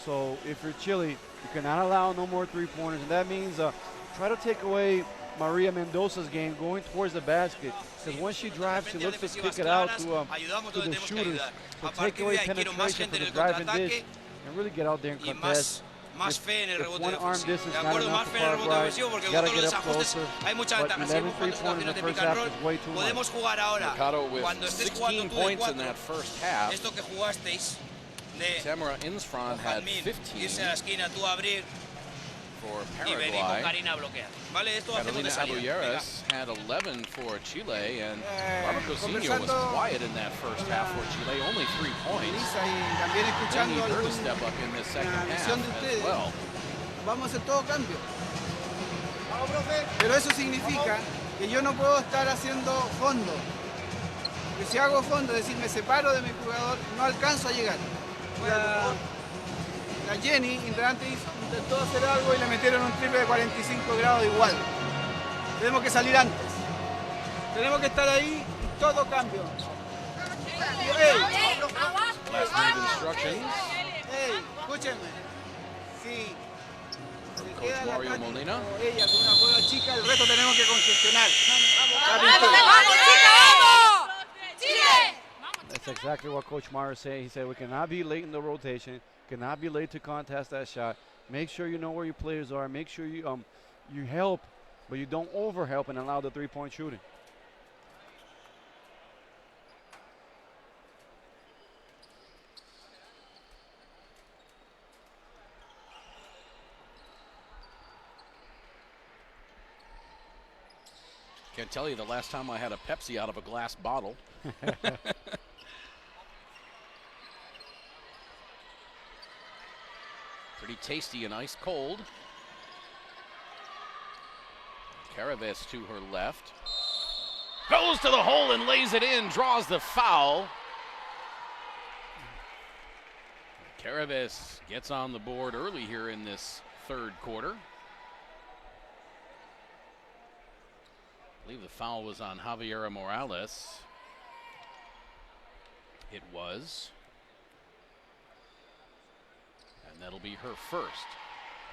So if you're Chile, you cannot allow no more 3-pointers, and that means try to take away Maria Mendoza's game going towards the basket, because once she drives, she looks to kick it out to the shooters. So take away penetration for the driving dish and really get out there and contest. If one arm distance is not enough for Paraguay, you got to get up closer. But 11 3-pointers in the first half is way too much. Mercado with 16 points in that first half. Tamara Insfront had 15 for Paraguay. Catalina Abuyeras had 11 for Chile, and Barbara Cousinho was quiet in that first half for Chile, only 3 points. They need her to step up in this second half as well. Vamos a hacer todo cambio. Pero eso significa que yo no puedo estar haciendo fondo. Que si hago fondo, es decir, me separo de mi jugador, no alcanzo a llegar. La Jenny intentó hacer algo y le metieron un triple de 45 grados igual. Tenemos que salir antes. Tenemos que estar ahí y todo cambio. Last move instructions. Hey, escúchenme. Si se Coach queda la Mario Katy Molina. o ella con una juega chica, el resto tenemos que congestionar. That's exactly what Coach Mara said. He said we cannot be late in the rotation, cannot be late to contest that shot. Make sure you know where your players are. Make sure you help, but you don't overhelp and allow the 3-point shooting. Can't tell you the last time I had a Pepsi out of a glass bottle. Pretty tasty and ice cold. Caraves to her left. Goes to the hole and lays it in, draws the foul. Caraves gets on the board early here in this third quarter. I believe the foul was on Javiera Morales. It was. And that'll be her first.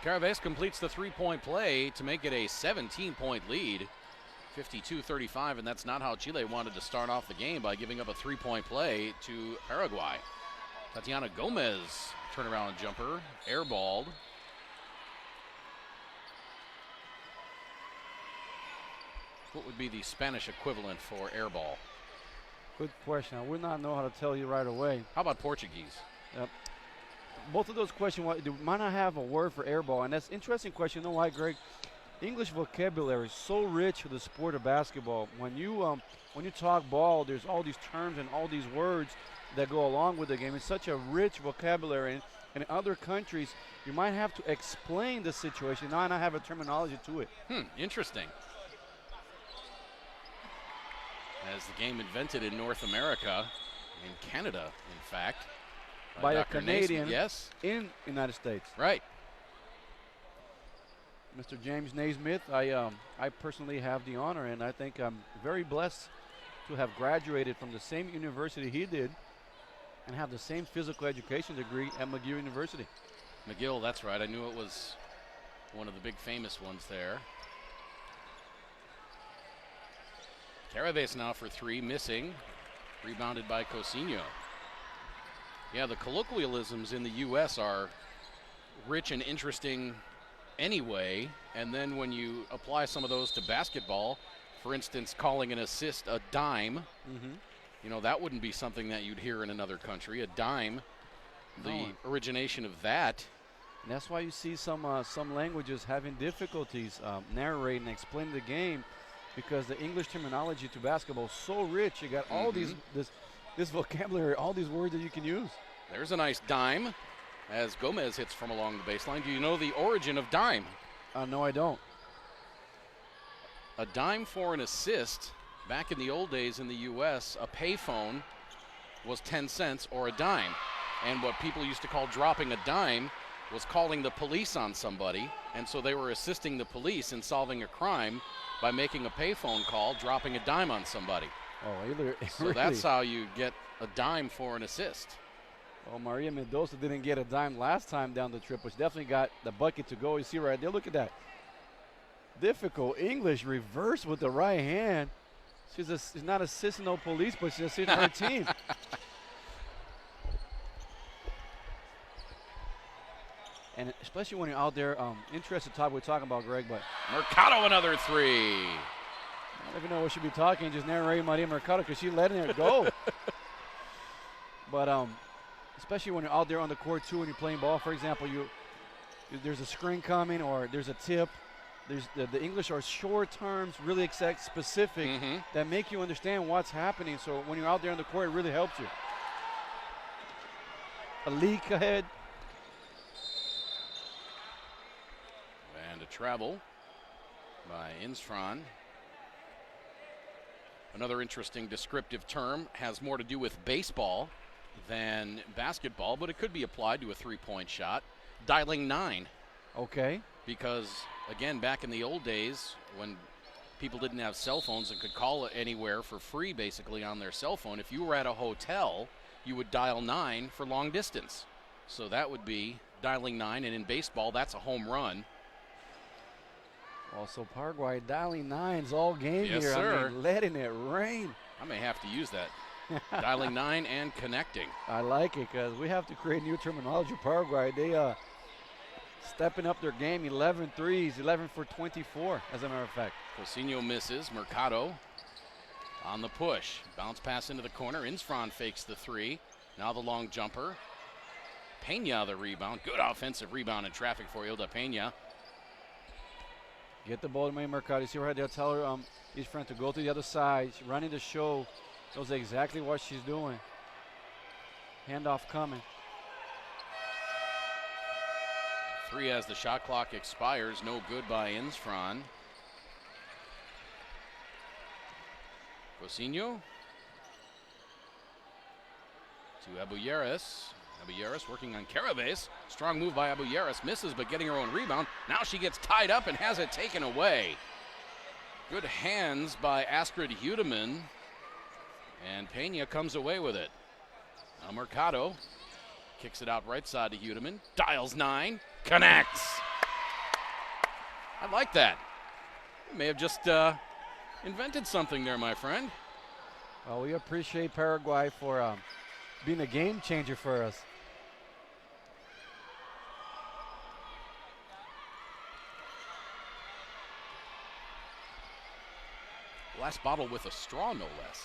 Caraves completes the 3-point play to make it a 17-point lead, 52-35, and that's not how Chile wanted to start off the game, by giving up a 3-point play to Paraguay. Tatiana Gomez, turnaround jumper, airballed. What would be the Spanish equivalent for airball? Good question. I would not know how to tell you right away. How about Portuguese? Yep. Both of those questions, they might not have a word for airball, and that's an interesting question. You know why, Greg? English vocabulary is so rich for the sport of basketball. When you talk ball, there's all these terms and all these words that go along with the game. It's such a rich vocabulary, and in other countries, you might have to explain the situation. Now I have a terminology to it. Interesting. As the game invented in North America, in Canada, in fact. By a Dr. Canadian Naismith, yes. in the United States. Right. Mr. James Naismith, I personally have the honor, and I think I'm very blessed to have graduated from the same university he did. and have the same physical education degree at McGill University. McGill, that's right. I knew it was one of the big famous ones there. Caraves now for three, missing. Rebounded by Cousinho. Yeah, the colloquialisms in the U.S. are rich and interesting anyway, and then when you apply some of those to basketball, for instance, calling an assist a dime, you know, that wouldn't be something that you'd hear in another country. A dime, the origination of that. And that's why you see some languages having difficulties narrating and explaining the game, because the English terminology to basketball is so rich. You got all this vocabulary, all these words that you can use. There's a nice dime as Gomez hits from along the baseline. Do you know the origin of dime? No, I don't. A dime for an assist, back in the old days in the U.S., a payphone was 10 cents or a dime. And what people used to call dropping a dime was calling the police on somebody, and so they were assisting the police in solving a crime by making a payphone call, dropping a dime on somebody. Oh, either. So really? that's how you get a dime for an assist. Well, Maria Mendoza didn't get a dime last time down the trip, which definitely got the bucket to go. You see right there, look at that. Difficult English reverse with the right hand. She's not assisting no police, but she's assisting her team. And especially when you're out there, interested topic we're talking about, Greg, but Mercado another three. I don't even know what should be talking, just narrate Maria Mercado because she's letting it go. But especially when you're out there on the court too, when you're playing ball, for example, there's a screen coming or there's a tip. There's the English are short terms, really exact specific that make you understand what's happening. So when you're out there on the court, it really helps you. A leak ahead. And a travel by Insfran. Another interesting descriptive term, has more to do with baseball than basketball, but it could be applied to a three-point shot. Dialing 9. Okay. Because, again, back in the old days when people didn't have cell phones and could call anywhere for free basically on their cell phone, if you were at a hotel, you would dial 9 for long distance. So that would be dialing 9, and in baseball, that's a home run. Also, Paraguay dialing 9s all game Yes, here. sir. I mean, letting it rain. I may have to use that. Dialing 9 and connecting. I like it because we have to create new terminology. Paraguay, they stepping up their game. 11 threes, 11 for 24, as a matter of fact. Cousinho misses. Mercado on the push. Bounce pass into the corner. Insfran fakes the three. Now the long jumper. Pena the rebound. Good offensive rebound in traffic for Hilda Pena. Get the ball to Maria Mercado. You see right there, tell her his friend to go to the other side. She's running the show. Knows exactly what she's doing. Handoff coming. Three as the shot clock expires. No good by Insfran. Cousinho to Abuyeris. Abuyeris working on Caraves. Strong move by Abuyeris. Misses, but getting her own rebound. Now she gets tied up and has it taken away. Good hands by Astrid Hudeman. And Pena comes away with it. Now Mercado kicks it out right side to Hudeman. Dials 9. Connects. I like that. You may have just invented something there, my friend. Well, we appreciate Paraguay for being a game changer for us. Last bottle with a straw, no less.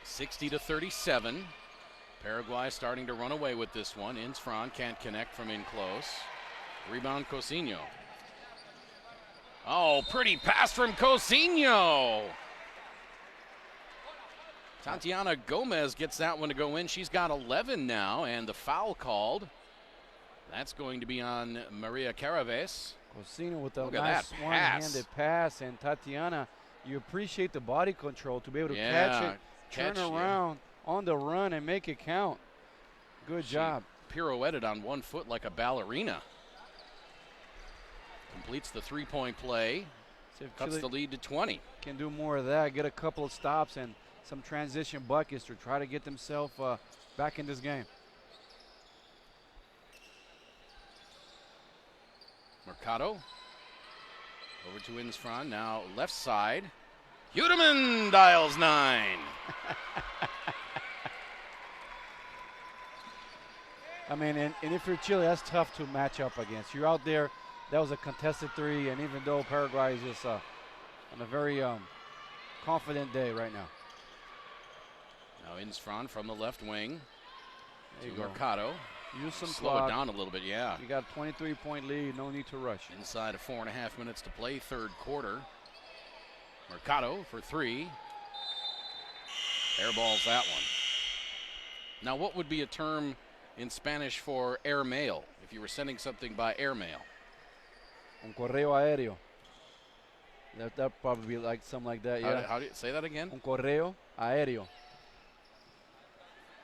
(60-37). Paraguay starting to run away with this one. Insfran can't connect from in close. Rebound Cousinho. Oh, pretty pass from Cousinho. Tatiana Gomez gets that one to go in. She's got 11 now, and the foul called. That's going to be on Maria Caraves. Cousinho with a Look at nice that one-handed pass, and Tatiana, you appreciate the body control to be able to catch it, turn around on the run, and make it count. Good job. Pirouetted on one foot like a ballerina. Completes the three-point play. So if Cuts Chile the lead to 20. can do more of that, get a couple of stops and some transition buckets to try to get themselves back in this game. Mercado over to Insfran, now left side. Hudeman dials 9. I mean, and if you're Chile, that's tough to match up against. You're out there, that was a contested 3, and even though Paraguay is just on a very confident day right now. Now Insfran from the left wing There to you go. Mercado. Use some Slow clock. it down a little bit, yeah. You got 23-point lead, no need to rush. Inside of 4.5 minutes to play, third quarter. Mercado for 3. Airballs that one. Now, what would be a term in Spanish for air mail if you were sending something by air mail? Un correo aéreo. That probably be like something like that, yeah. How do you say that again? Un correo aéreo.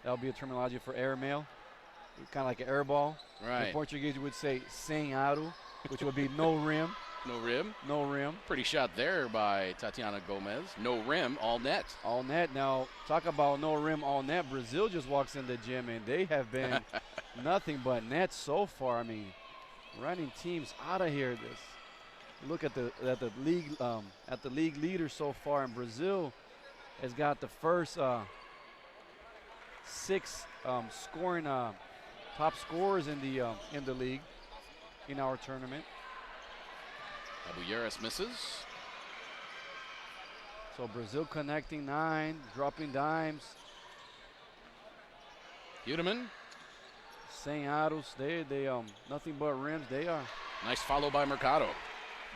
That'll be a terminology for air mail. Kind of like an air ball. Right. In Portuguese, you would say sem aro, which would be no rim. No rim. No rim. Pretty shot there by Tatiana Gomez. No rim, all net. All net. Now, talk about no rim, all net. Brazil just walks in the gym, and they have been nothing but net so far. I mean, running teams out of here. Look at the league leader so far, and Brazil has got the first 6 scoring top scorers in the league in our tournament. Abuyeras misses. So Brazil connecting 9, dropping dimes. Hudeman. Sem aros, they nothing but rims. They are Nice follow by Mercado.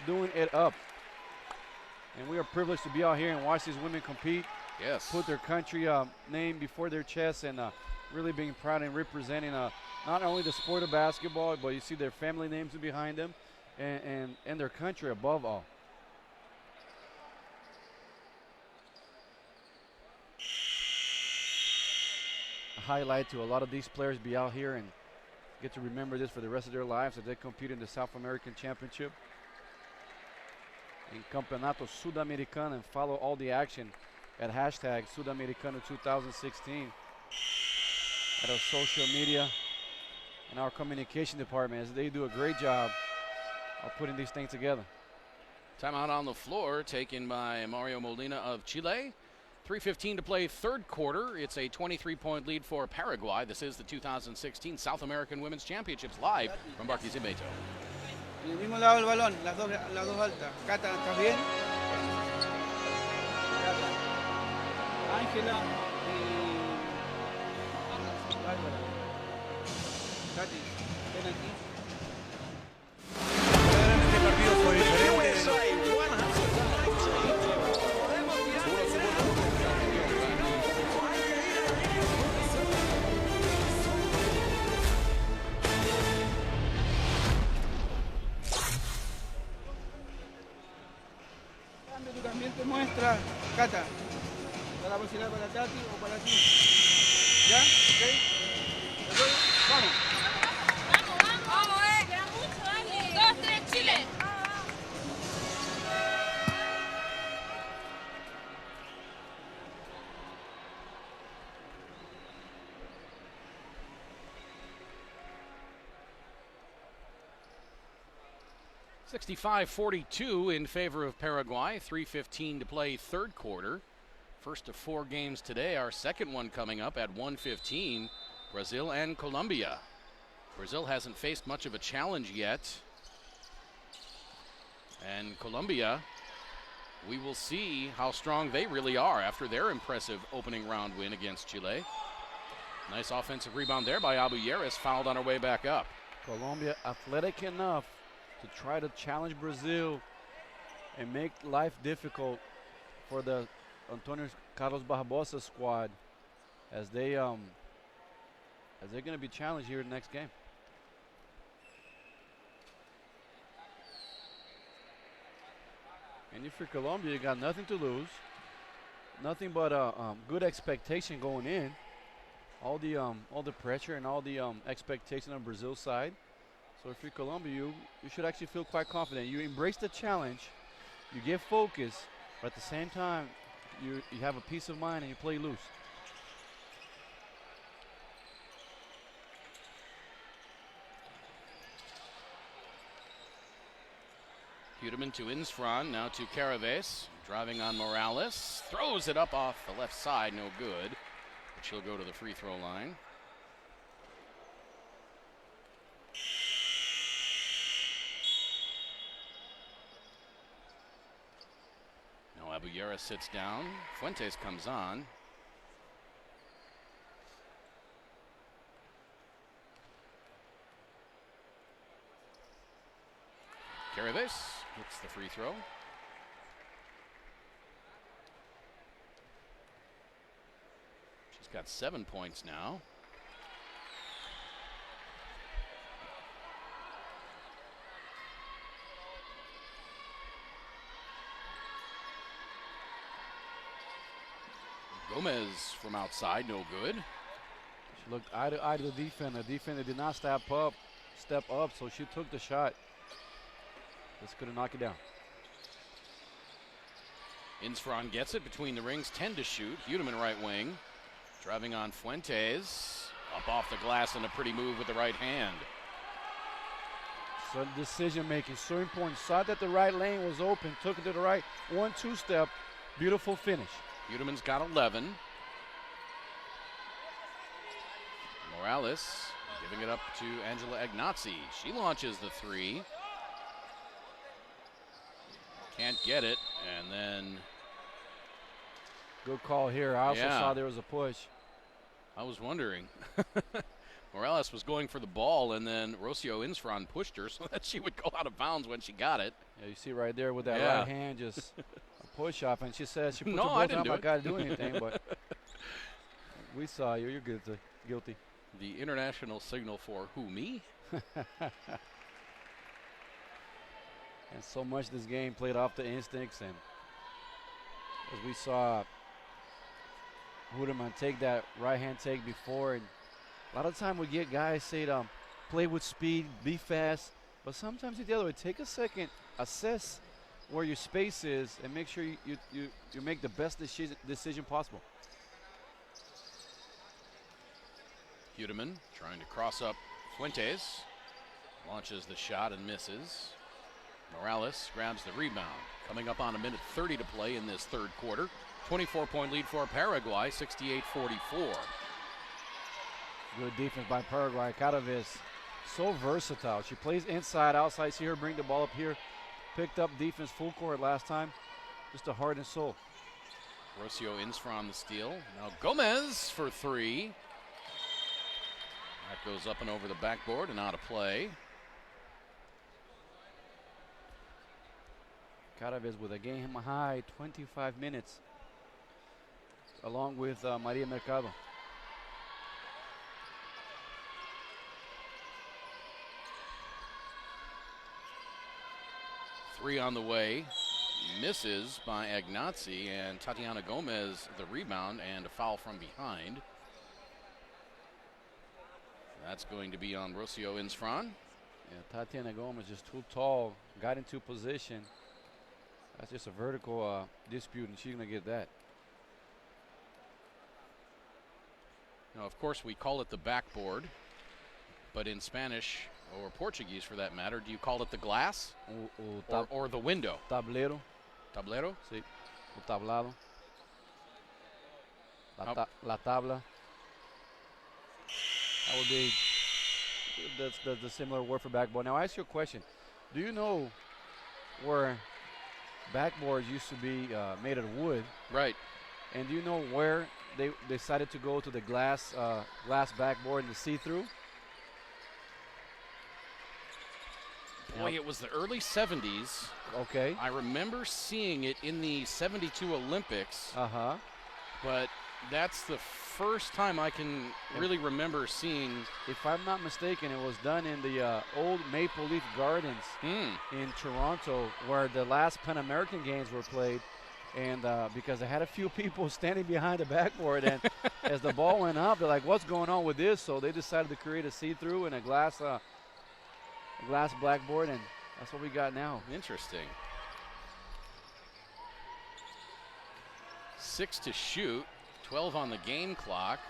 doing it up. And we are privileged to be out here and watch these women compete, Yes. put their country name before their chest, and really being proud and representing not only the sport of basketball, but you see their family names behind them and their country above all. A highlight to a lot of these players be out here and get to remember this for the rest of their lives as they compete in the South American Championship in Campeonato Sudamericano, and follow all the action at hashtag Sudamericano 2016 at our social media and our communication department, as they do a great job of putting these things together. Timeout on the floor taken by Mario Molina of Chile. 3:15 to play, third quarter. It's a 23-point lead for Paraguay. This is the 2016 South American Women's Championships live from Barquisimeto. En el mismo lado del balón, las dos altas. Cata, ¿estás bien? Cata. Ángela y Bárbara. Katy, ven aquí. Este partido fue diferente. Tú también te muestra, Cata. Da la posibilidad para Tati o para ti. ¿Ya? ¿Ok? ¿De acuerdo? Vamos. ¡Vamos, ¡Queda mucho, dale! 2, 3, Chile. (65-42) in favor of Paraguay. 3:15 to play, third quarter. First of 4 games today. Our second one coming up at 1:15. Brazil and Colombia. Brazil hasn't faced much of a challenge yet. And Colombia, we will see how strong they really are after their impressive opening round win against Chile. Nice offensive rebound there by Abuyeras, fouled on her way back up. Colombia athletic enough to try to challenge Brazil and make life difficult for the Antonio Carlos Barbosa squad as they're going to be challenged here in the next game. And if you're Colombia, you got nothing to lose, nothing but good expectation going in. All the pressure and all the expectation on Brazil's side. So if you're Colombia, you should actually feel quite confident. You embrace the challenge, you get focused, but at the same time, you have a peace of mind and you play loose. Hudeman to Insfran, now to Caraves, driving on Morales, throws it up off the left side, no good, but she'll go to the free throw line. Now Abuyera sits down, Fuentes comes on. Caraves hits the free throw. She's got 7 points now. Gomez from outside, no good. She looked eye to eye to the defender. The defender did not step up, so she took the shot. Just couldn't knock it down. Insfran gets it between the rings, 10 to shoot. Hudeman right wing, driving on Fuentes. Up off the glass and a pretty move with the right hand. So decision making, so important. Saw that the right lane was open, took it to the right, 1-2 step, beautiful finish. Hudeman's got 11. Morales giving it up to Angela Ignazzi. She launches the three. Can't get it, and then... Good call here. I also saw there was a push. I was wondering. Morales was going for the ball, and then Rocio Insfran pushed her so that she would go out of bounds when she got it. Yeah, you see right there with that right hand, just a push off, and she says she put no, her both up. I got to do it. anything, but we saw you. You're guilty. The international signal for who, me? And so much this game played off the instincts, and as we saw Hudeman take that right-hand take before, and a lot of time we get guys say play with speed, be fast, but sometimes it's the other way. Take a second, assess where your space is, and make sure you make the best decision possible. Hudeman trying to cross up Fuentes, launches the shot and misses. Morales grabs the rebound. Coming up on a minute 30 to play in this third quarter. 24-point lead for Paraguay, 68-44. Good defense by Paraguay. Caraves, so versatile. She plays inside, outside. See her bring the ball up here. Picked up defense full court last time. Just a heart and soul. Rocio Insfran the steal. Now Gomez for three. That goes up and over the backboard and out of play. Caraves with a game high 25 minutes, along with Maria Mercado. Three on the way, misses by Ignazzi, and Tatiana Gomez the rebound and a foul from behind. That's going to be on Rocio Insfran. Yeah, Tatiana Gomez just too tall, got into position. That's just a vertical dispute, and she's going to get that. Now, of course, we call it the backboard, but in Spanish, or Portuguese for that matter, do you call it the glass or the window? Tablero. Tablero? Sí, o tablado. La tabla. That would be, that's the similar word for backboard. Now, I ask you a question. Do you know where backboards used to be made of wood? Right. And do you know where they decided to go to the glass backboard and the see-through? Boy, it was the early 70s. Okay. I remember seeing it in the 72 Olympics. Uh-huh. But that's the first time I can really remember seeing. If I'm not mistaken, it was done in the old Maple Leaf Gardens in Toronto, where the last Pan American Games were played. And because they had a few people standing behind the backboard, and as the ball went up, they're like, what's going on with this? So they decided to create a see-through and a glass blackboard, and that's what we got now. Interesting. 6 to shoot, 12 on the game clock.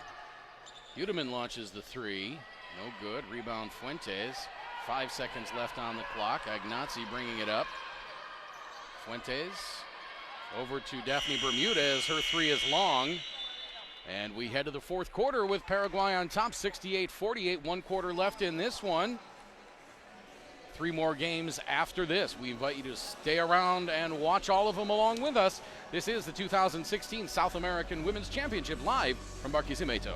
Hudeman launches the three. No good. Rebound Fuentes. 5 seconds left on the clock. Ignazi bringing it up. Fuentes over to Daphne Bermudez. Her three is long. And we head to the fourth quarter with Paraguay on top, 68-48. 1 quarter left in this one. 3 more games after this. We invite you to stay around and watch all of them along with us. This is the 2016 South American Women's Championship live from Barquisimeto.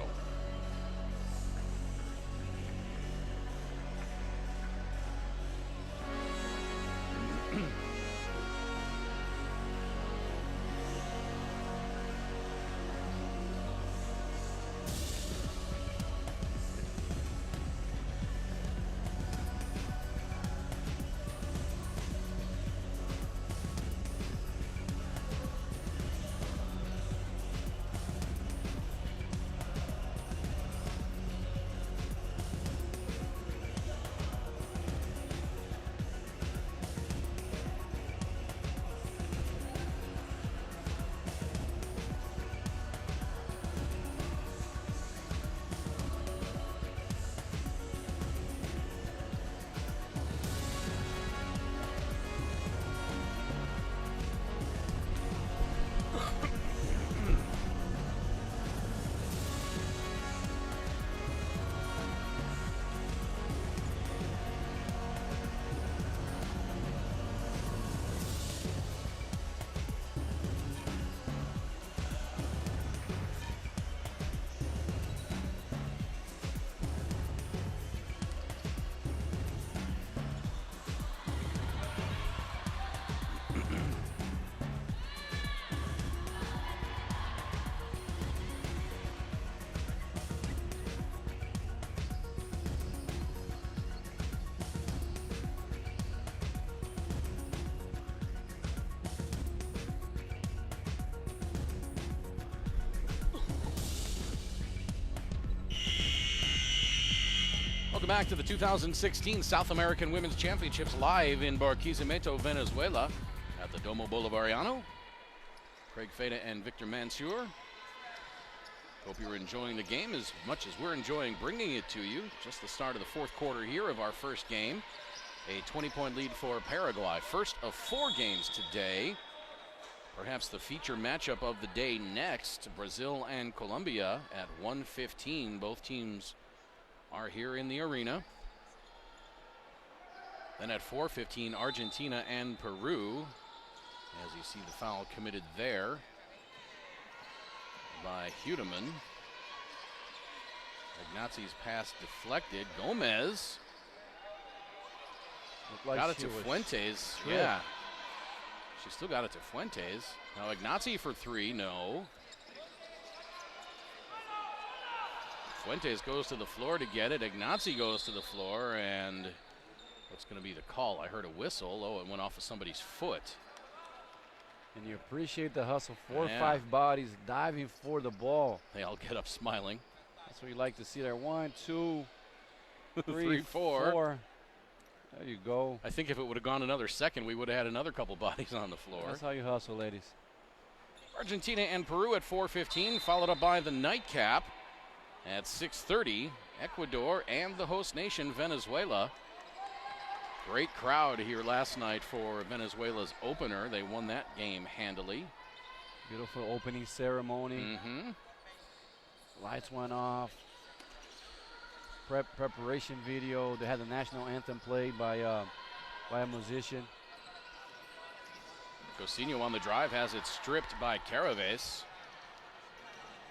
Welcome back to the 2016 South American Women's Championships live in Barquisimeto, Venezuela at the Domo Bolivariano. Craig Feda and Victor Mansour. Hope you're enjoying the game as much as we're enjoying bringing it to you. Just the start of the fourth quarter here of our first game. A 20-point lead for Paraguay. First of 4 games today. Perhaps the feature matchup of the day next. Brazil and Colombia at 1:15. Both teams are here in the arena. Then at 4:15, Argentina and Peru. As you see the foul committed there by Hudeman. Ignazi's pass deflected. Gomez Like got it to Fuentes. Yeah, she still got it to Fuentes. Now Ignazi for 3, no. Fuentes goes to the floor to get it. Ignazi goes to the floor, and what's going to be the call? I heard a whistle. Oh, it went off of somebody's foot. And you appreciate the hustle. 4 or 5 bodies diving for the ball. They all get up smiling. That's what you like to see there. 1, 2, 3, 4. There you go. I think if it would have gone another second, we would have had another couple bodies on the floor. That's how you hustle, ladies. Argentina and Peru at 4:15, followed up by the nightcap at 6:30. Ecuador and the host nation, Venezuela. Great crowd here last night for Venezuela's opener. They won that game handily. Beautiful opening ceremony. Lights went off. Preparation video. They had the national anthem played by a musician. Cousinho on the drive has it stripped by Caraves.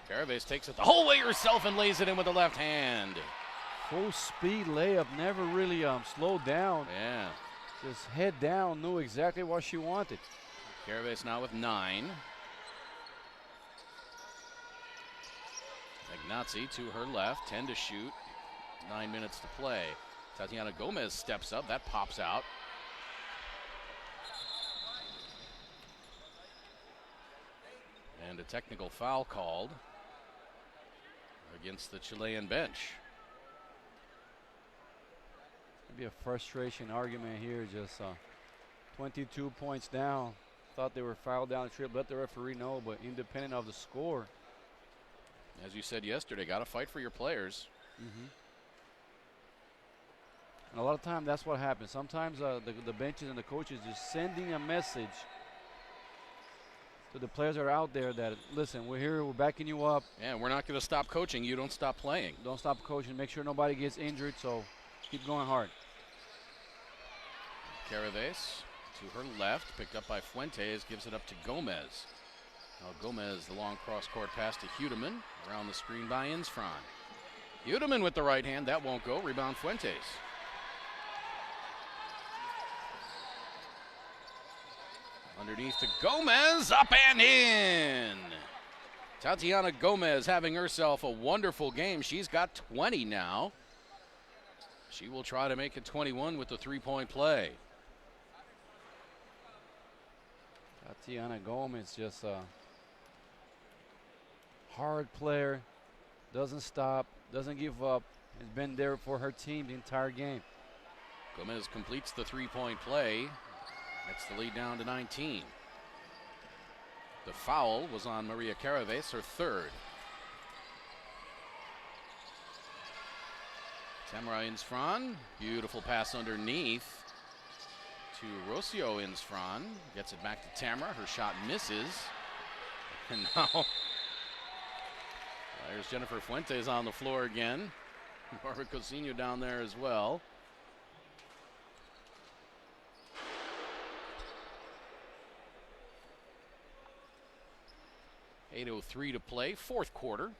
Caraves takes it the whole way herself and lays it in with the left hand. Full speed layup, never really slowed down. Yeah. Just head down, knew exactly what she wanted. Caraves now with 9. Ignazi to her left, 10 to shoot, 9 minutes to play. Tatiana Gomez steps up, that pops out. And a technical foul called against the Chilean bench. Maybe a frustration argument here, just 22 points down. thought they were fouled down the strip. Let the referee know, but independent of the score. As you said yesterday, got to fight for your players. And a lot of times that's what happens. Sometimes the benches and the coaches just sending a message to the players that are out there that, listen, we're here, we're backing you up. Yeah, we're not going to stop coaching. You don't stop playing. Don't stop coaching. Make sure nobody gets injured, so keep going hard. Caraves to her left, picked up by Fuentes, gives it up to Gomez. Now Gomez, the long cross-court pass to Hudeman, around the screen by Insfran. Hudeman with the right hand, that won't go. Rebound Fuentes. Underneath to Gomez, up and in. Tatiana Gomez having herself a wonderful game. She's got 20 now. She will try to make it 21 with the three-point play. Tatiana Gomez, just a hard player, doesn't stop, doesn't give up, has been there for her team the entire game. Gomez completes the three-point play. That's the lead down to 19. The foul was on Maria Caraves, her third. Tamara Insfran, beautiful pass underneath to Rocio Insfran. Gets it back to Tamara, her shot misses. And now, there's Jennifer Fuentes on the floor again. Barbara Cousinho down there as well. .803 to play, fourth quarter.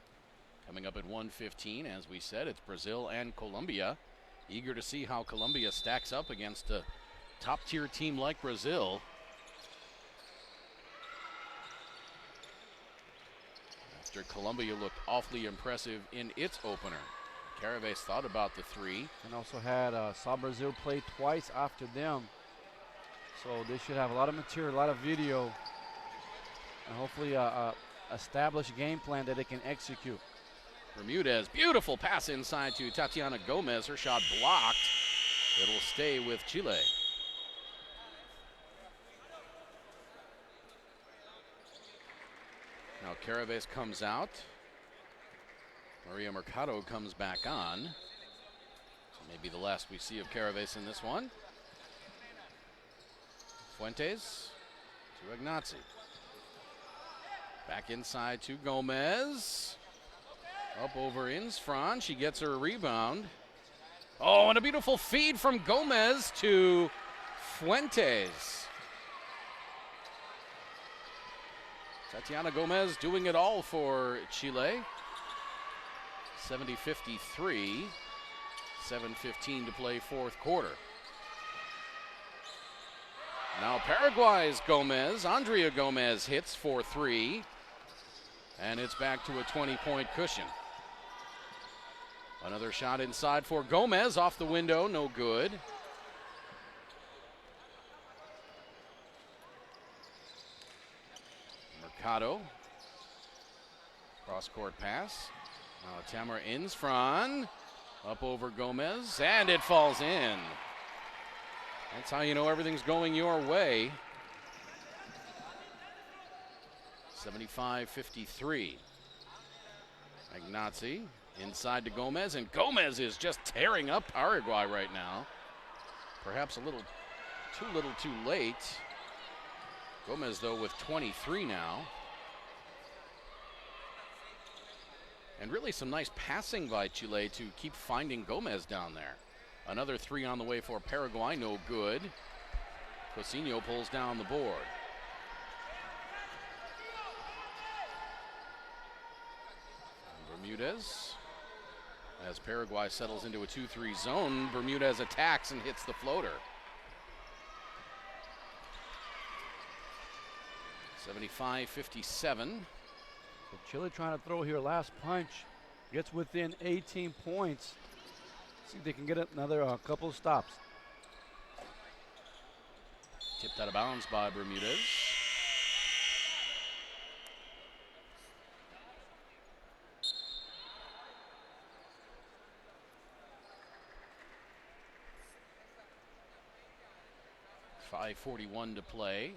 Coming up at 1:15, as we said, it's Brazil and Colombia. Eager to see how Colombia stacks up against a top-tier team like Brazil. After Colombia looked awfully impressive in its opener. Caraves thought about the three. And also had saw Brazil play twice after them. So they should have a lot of material, a lot of video, and hopefully established game plan that they can execute. Bermudez, beautiful pass inside to Tatiana Gomez. Her shot blocked. It'll stay with Chile. Now Caraves comes out. Maria Mercado comes back on. Maybe the last we see of Caraves in this one. Fuentes to Ignazi. Back inside to Gomez. Up over Insfran. She gets her rebound. Oh, and a beautiful feed from Gomez to Fuentes. Tatiana Gomez doing it all for Chile. 70-53. 7:15 to play, fourth quarter. Now Paraguay's Gomez. Andrea Gomez hits for three. And it's back to a 20-point cushion. Another shot inside for Gomez, off the window, no good. Mercado. Cross-court pass. Now Tamara Insfran. Up over Gomez, and it falls in. That's how you know everything's going your way. 75-53. Ignazi inside to Gomez, and Gomez is just tearing up Paraguay right now. Perhaps a little too late. Gomez, though, with 23 now. And really some nice passing by Chile to keep finding Gomez down there. Another three on the way for Paraguay, no good. Cousinho pulls down the board. Bermudez, as Paraguay settles into a 2-3 zone, Bermudez attacks and hits the floater. 75-57. So Chile trying to throw here, last punch, gets within 18 points. See if they can get another couple of stops. Tipped out of bounds by Bermudez. .541 to play.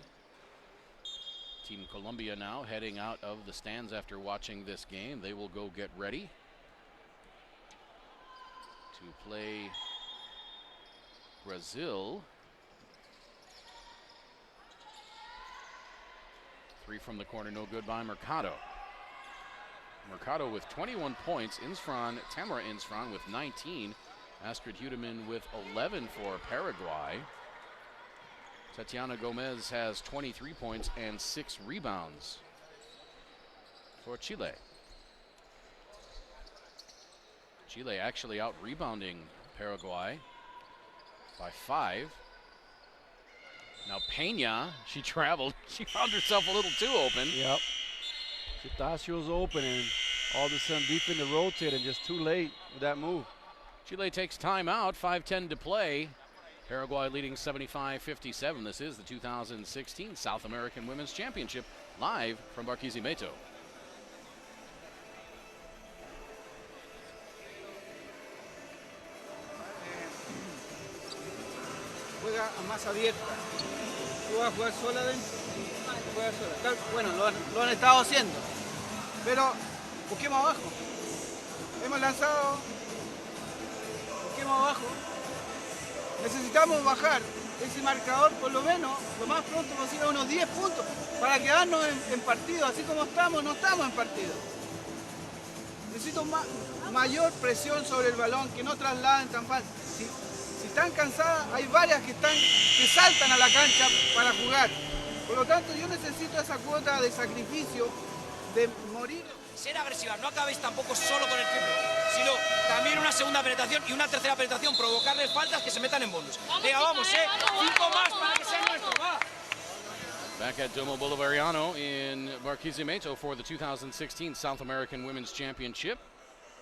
Team Colombia now heading out of the stands after watching this game. They will go get ready to play Brazil. 3 from the corner, no good by Mercado. Mercado with 21 points. Tamara Insfran with 19. Astrid Hudeman with 11 for Paraguay. Tatiana Gomez has 23 points and 6 rebounds for Chile. Chile actually out rebounding Paraguay by 5. Now Peña, she traveled. She found herself a little too open. Yep. She thought she was open, and all of a sudden deep in the rotate, and just too late with that move. Chile takes timeout, 5:10 to play. Paraguay leading 75-57. This is the 2016 South American Women's Championship, live from Barquisimeto. Juega más abierta. Tú vas a jugar sola adentro. Juega sola. Bueno, lo han estado haciendo. Pero busquemos abajo. Hemos lanzado. Busquemos abajo. Necesitamos bajar ese marcador por lo menos lo más pronto posible a unos 10 puntos para quedarnos en partido. Así como estamos, no estamos en partido. Necesito mayor presión sobre el balón, que no trasladen tan fácil. Si están cansadas, hay varias que saltan a la cancha para jugar. Por lo tanto, yo necesito esa cuota de sacrificio, de morir. Ser agresivas, no acabéis tampoco solo con el triple, sino también una segunda penetración y una tercera penetración, provocarles faltas que se metan en bonus. Venga, vamos, 5 más para que sea nuestro, va. Back at Domo Bolivariano in Barquisimeto for the 2016 South American Women's Championship.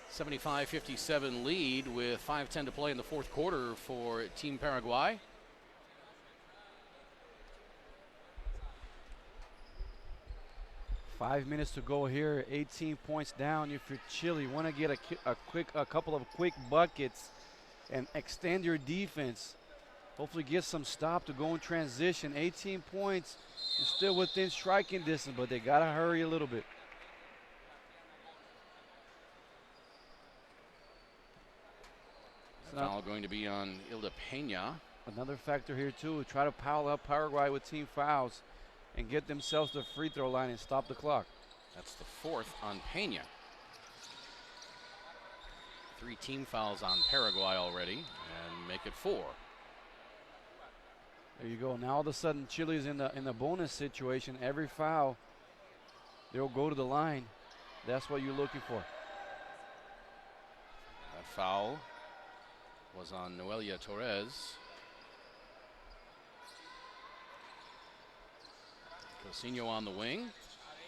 75-57 lead with 5:10 to play in the fourth quarter for Team Paraguay. Five minutes to go here, 18 points down. If you're Chile, you want to get a couple of quick buckets and extend your defense. Hopefully get some stop to go in transition. 18 points, you're still within striking distance, but they got to hurry a little bit. Foul going to be on Hilda Peña. Another factor here too, try to pile up Paraguay with team fouls and get themselves to the free throw line and stop the clock. That's the 4th on Peña. 3 team fouls on Paraguay already, and make it 4. There you go. Now all of a sudden Chile's in the bonus situation. Every foul, they'll go to the line. That's what you're looking for. That foul was on Noelia Torres. Cousinho on the wing.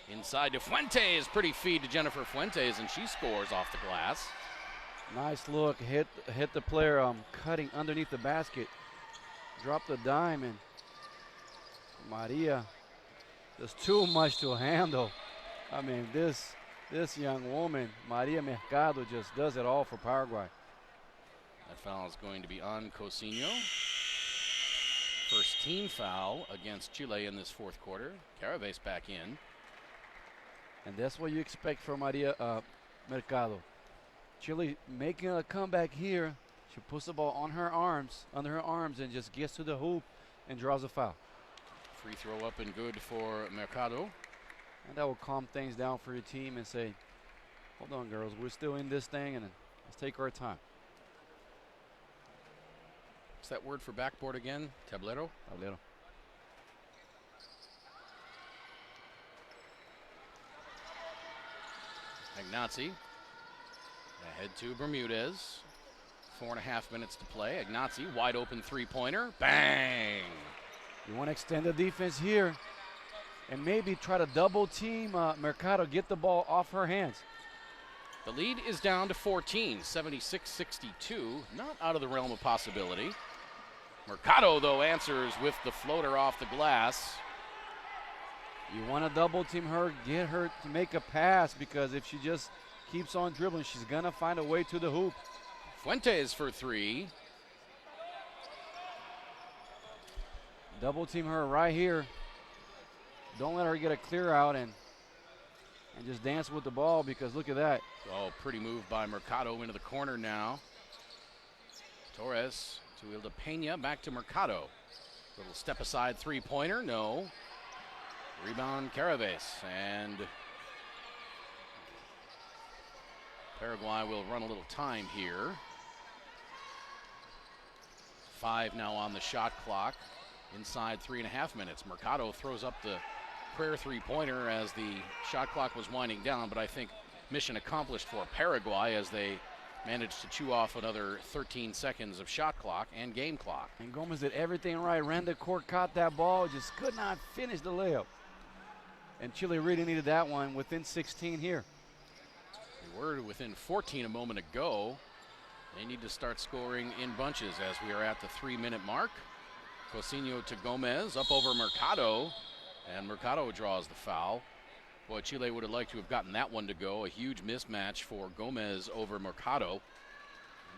Inside to Fuentes. Pretty feed to Jennifer Fuentes, and she scores off the glass. Nice look. Hit the player cutting underneath the basket. Dropped the dime, and Maria, there's too much to handle. I mean, this young woman, Maria Mercado, just does it all for Paraguay. That foul is going to be on Cousinho. First team foul against Chile in this fourth quarter. Caraves back in. And that's what you expect from Maria Mercado. Chile making a comeback here. She puts the ball on her arms, under her arms, and just gets to the hoop and draws a foul. Free throw up and good for Mercado. And that will calm things down for your team and say, hold on, girls, we're still in this thing, and let's take our time. What's that word for backboard again? Tablero? Tablero. Ignazi ahead to Bermudez. 4.5 minutes to play. Ignazi, wide open three-pointer. Bang! You want to extend the defense here and maybe try to double team Mercado, get the ball off her hands. The lead is down to 14, 76-62. Not out of the realm of possibility. Mercado, though, answers with the floater off the glass. You want to double team her, get her to make a pass, because if she just keeps on dribbling, she's going to find a way to the hoop. Fuentes for 3. Double team her right here. don't let her get a clear out and just dance with the ball, because look at that. Oh, pretty move by Mercado into the corner now. Torres to Hilda Pena, back to Mercado. Little step aside three-pointer, no. Rebound Caraves, and Paraguay will run a little time here. 5 now on the shot clock, inside 3.5 minutes. Mercado throws up the prayer three-pointer as the shot clock was winding down, but I think mission accomplished for Paraguay as they managed to chew off another 13 seconds of shot clock and game clock. And Gomez did everything right, ran the court, caught that ball, just could not finish the layup. And Chile really needed that one within 16 here. They were within 14 a moment ago. They need to start scoring in bunches as we are at the 3-minute mark. Cousinho to Gomez, up over Mercado, and Mercado draws the foul. Boy, Chile would have liked to have gotten that one to go. A huge mismatch for Gomez over Mercado,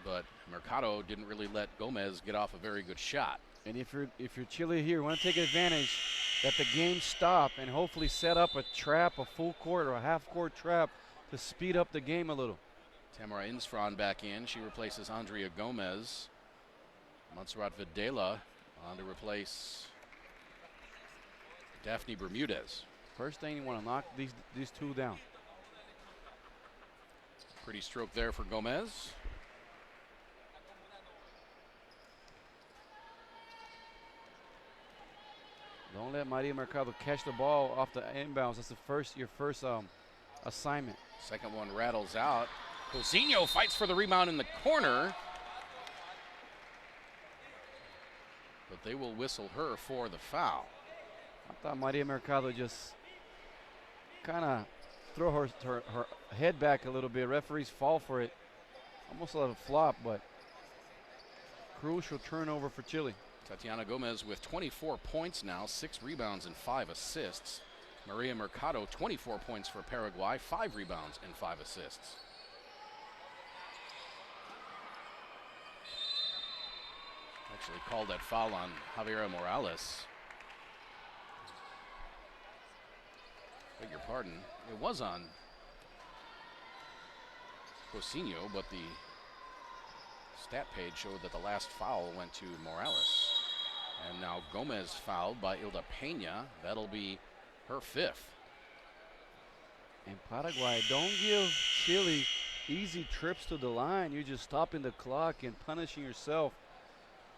but Mercado didn't really let Gomez get off a very good shot. And if you're Chile here, you want to take advantage that the game stop and hopefully set up a trap, a full court or a half court trap to speed up the game a little. Tamara Insfran back in. She replaces Andrea Gomez. Montserrat Videla on to replace Daphne Bermudez. First thing, you want to knock these two down. Pretty stroke there for Gomez. Don't let Maria Mercado catch the ball off the inbounds. That's your first assignment. Second one rattles out. Cousinho fights for the rebound in the corner, but they will whistle her for the foul. I thought Maria Mercado just kind of throw her head back a little bit. Referees fall for it. Almost a flop, but crucial turnover for Chile. Tatiana Gomez with 24 points now, 6 rebounds and 5 assists. Maria Mercado, 24 points for Paraguay, 5 rebounds and 5 assists. Actually called that foul on Javiera Morales. Beg your pardon. It was on Cousinho, but the stat page showed that the last foul went to Morales. And now Gomez fouled by Hilda Pena. That'll be her 5th. And Paraguay, don't give Chile easy trips to the line. You're just stopping the clock and punishing yourself.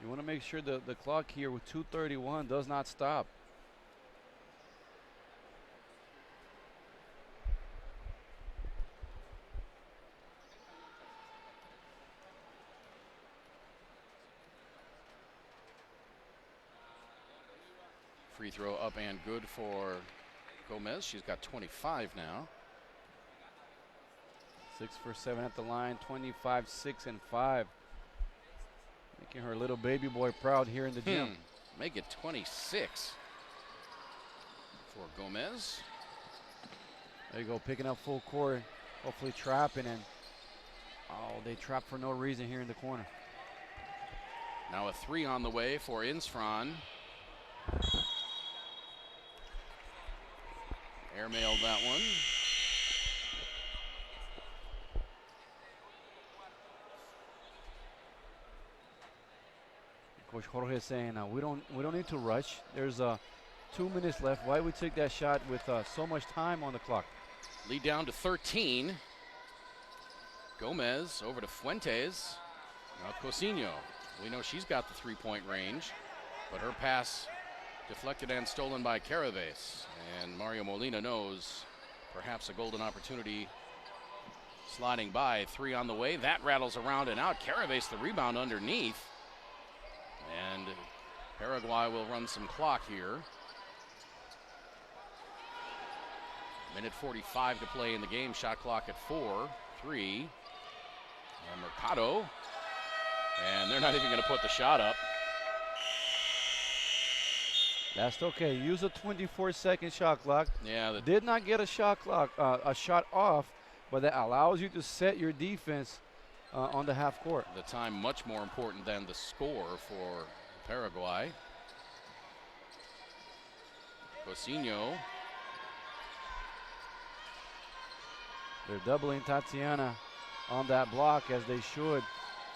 You want to make sure the clock here with 2:31 does not stop. Free throw up and good for Gomez. She's got 25 now. 6 for 7 at the line, 25, 6, and 5. Making her little baby boy proud here in the gym. Make it 26 for Gomez. There you go, picking up full court, hopefully trapping, and they trap for no reason here in the corner. Now a 3 on the way for Insfran. Airmailed that one. Coach Jorge is saying we don't need to rush. There's 2 minutes left. Why we took that shot with so much time on the clock? Lead down to 13. Gomez over to Fuentes. Now Cousinho. We know she's got the 3-point range, but her pass deflected and stolen by Caraves. And Mario Molina knows perhaps a golden opportunity sliding by. 3 on the way. That rattles around and out. Caraves the rebound underneath. And Paraguay will run some clock here. Minute 45 to play in the game. Shot clock at 4, 3. And Mercado. And they're not even going to put the shot up. That's okay. Use a 24-second shot clock. Yeah. Did not get a shot clock, a shot off, but that allows you to set your defense on the half court. The time much more important than the score for Paraguay. Cosinho. They're doubling Tatiana on that block, as they should.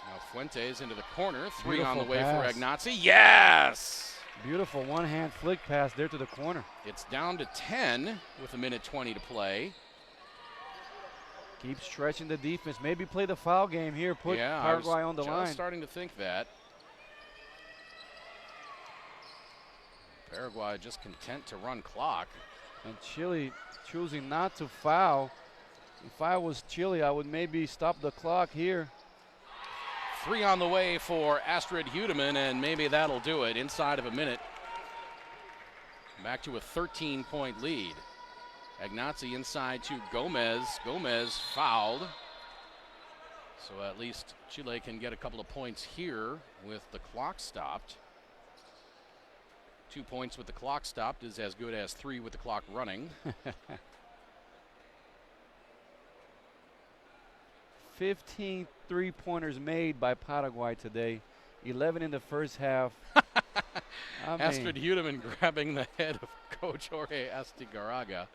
Now Fuentes into the corner. Three Beautiful on the way pass. for Ignazi. Yes! Beautiful one-hand flick pass there to the corner. It's down to 10 with 1:20 to play. Keep stretching the defense. Maybe play the foul game here. Put Yeah, Paraguay on the just line. starting to think that. Paraguay just content to run clock. And Chile choosing not to foul. If I was Chile, I would maybe stop the clock here. 3 on the way for Astrid Hudeman, and maybe that'll do it inside of a minute. Back to a 13-point lead. Ignazi inside to Gomez. Gomez fouled. So at least Chile can get a couple of points here with the clock stopped. 2 points with the clock stopped is as good as 3 with the clock running. 15 three-pointers made by Paraguay today. 11 in the first half. Astrid Hudeman grabbing the head of Coach Jorge Astigarraga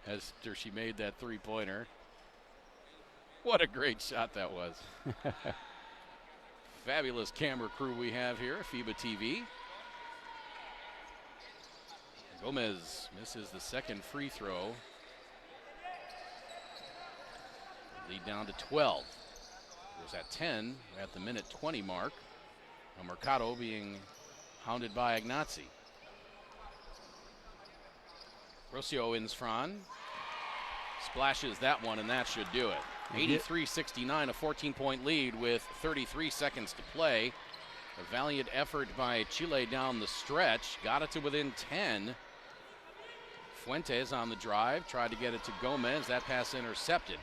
after she made that three-pointer. What a great shot that was. Fabulous camera crew we have here at FIBA TV. Gomez misses the second free throw. Lead down to 12. It was at 10 at the 1:20 mark. Now Mercado being hounded by Ignazi. Rocio Insfran splashes that one, and that should do it. 83-69, a 14-point lead with 33 seconds to play. A valiant effort by Chile down the stretch. Got it to within 10. Fuentes on the drive, tried to get it to Gomez. That pass intercepted.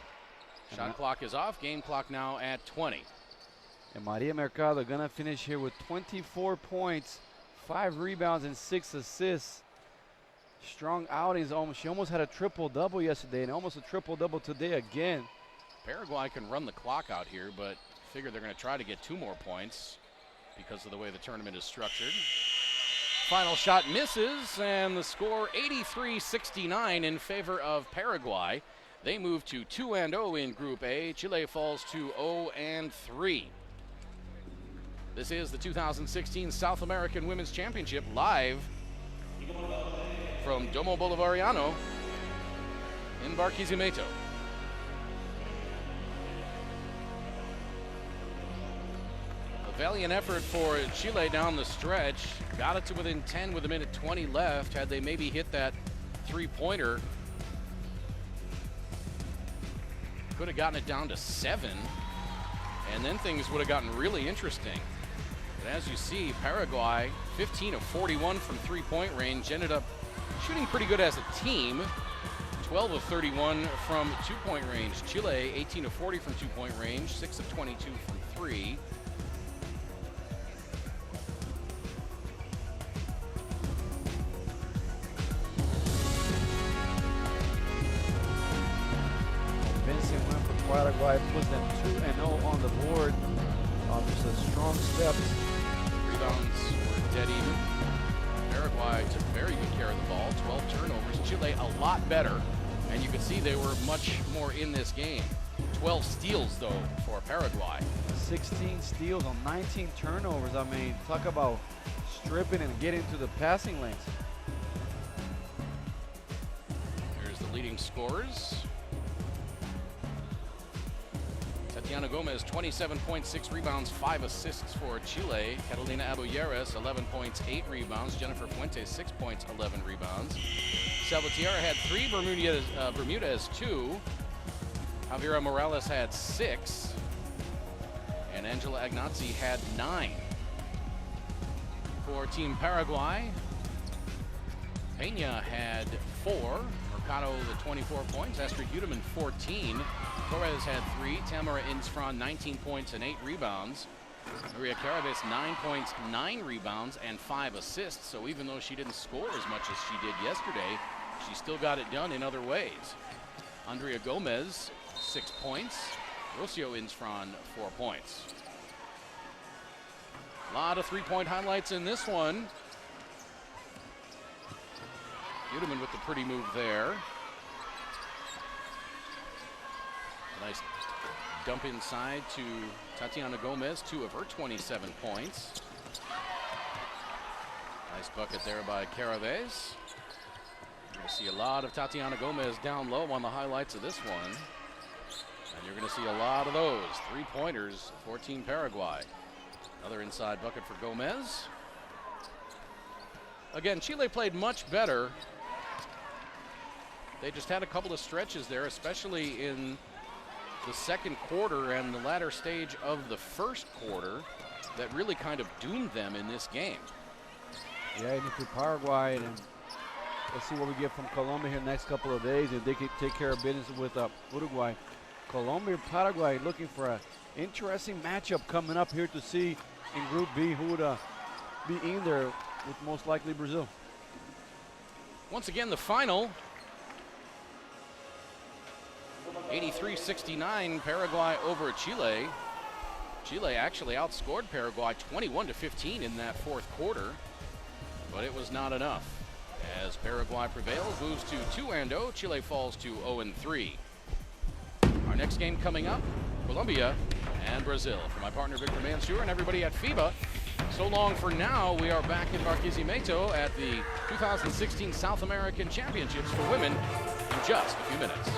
Shot clock is off. Game clock now at 20. And Maria Mercado gonna finish here with 24 points, 5 rebounds, and 6 assists. Strong outings. She almost had a triple-double yesterday, and almost a triple-double today again. Paraguay can run the clock out here, but figure they're going to try to get 2 more points because of the way the tournament is structured. Final shot misses, and the score 83-69 in favor of Paraguay. They move to 2-0 in Group A. Chile falls to 0-3. This is the 2016 South American Women's Championship live from Domo Bolivariano in Barquisimeto. A valiant effort for Chile down the stretch. Got it to within 10 with 1:20 left. Had they maybe hit that three-pointer, could have gotten it down to 7, and then things would have gotten really interesting. But as you see, Paraguay 15 of 41 from three-point range, ended up shooting pretty good as a team. 12 of 31 from two-point range. Chile 18 of 40 from two-point range, 6 of 22 from 3. Vincent went for Paraguay, puts them 2-0 on the board. Just a strong step. Rebounds were dead even. Paraguay took very good care of the ball, 12 turnovers. Chile a lot better, and you could see they were much more in this game. 12 steals, though, for Paraguay. 16 steals on 19 turnovers. I mean, talk about stripping and getting to the passing lanes. Here's the leading scorers. Tatiana Gomez, 27 points, 6 rebounds, 5 assists for Chile. Catalina Abuyeres, 11 points, 8 rebounds. Jennifer Fuentes, 6 points, 11 rebounds. Salvatierra had 3, Bermudez 2. Javiera Morales had 6. And Angela Ignazi had 9. For Team Paraguay, Peña had 4. Mercado, the 24 points. Astrid Hudeman, 14. Torres had 3. Tamara Insfran, 19 points and 8 rebounds. Maria Carabas, 9 points, 9 rebounds, and 5 assists. So even though she didn't score as much as she did yesterday, she still got it done in other ways. Andrea Gomez, 6 points. Rocio Insfran, 4 points. A lot of three-point highlights in this one. Udeman with the pretty move there. Nice dump inside to Tatiana Gomez, 2 of her 27 points. Nice bucket there by Caraves. You're going to see a lot of Tatiana Gomez down low on the highlights of this one. And you're going to see a lot of those. 3-pointers for Team Paraguay. Another inside bucket for Gomez. Again, Chile played much better. They just had a couple of stretches there, especially in the second quarter and the latter stage of the first quarter, that really kind of doomed them in this game. Yeah, and if you're Paraguay, and let's see what we get from Colombia here the next couple of days, if they can take care of business with Uruguay. Colombia, Paraguay looking for an interesting matchup coming up here to see in Group B who would be in there with most likely Brazil. Once again, the final, 83-69, Paraguay over Chile. Chile actually outscored Paraguay 21-15 in that fourth quarter, but it was not enough. As Paraguay prevails, moves to 2-0, Chile falls to 0-3. Our next game coming up, Colombia and Brazil. For my partner Victor Mansour and everybody at FIBA, so long for now. We are back in Barquisimeto at the 2016 South American Championships for women in just a few minutes.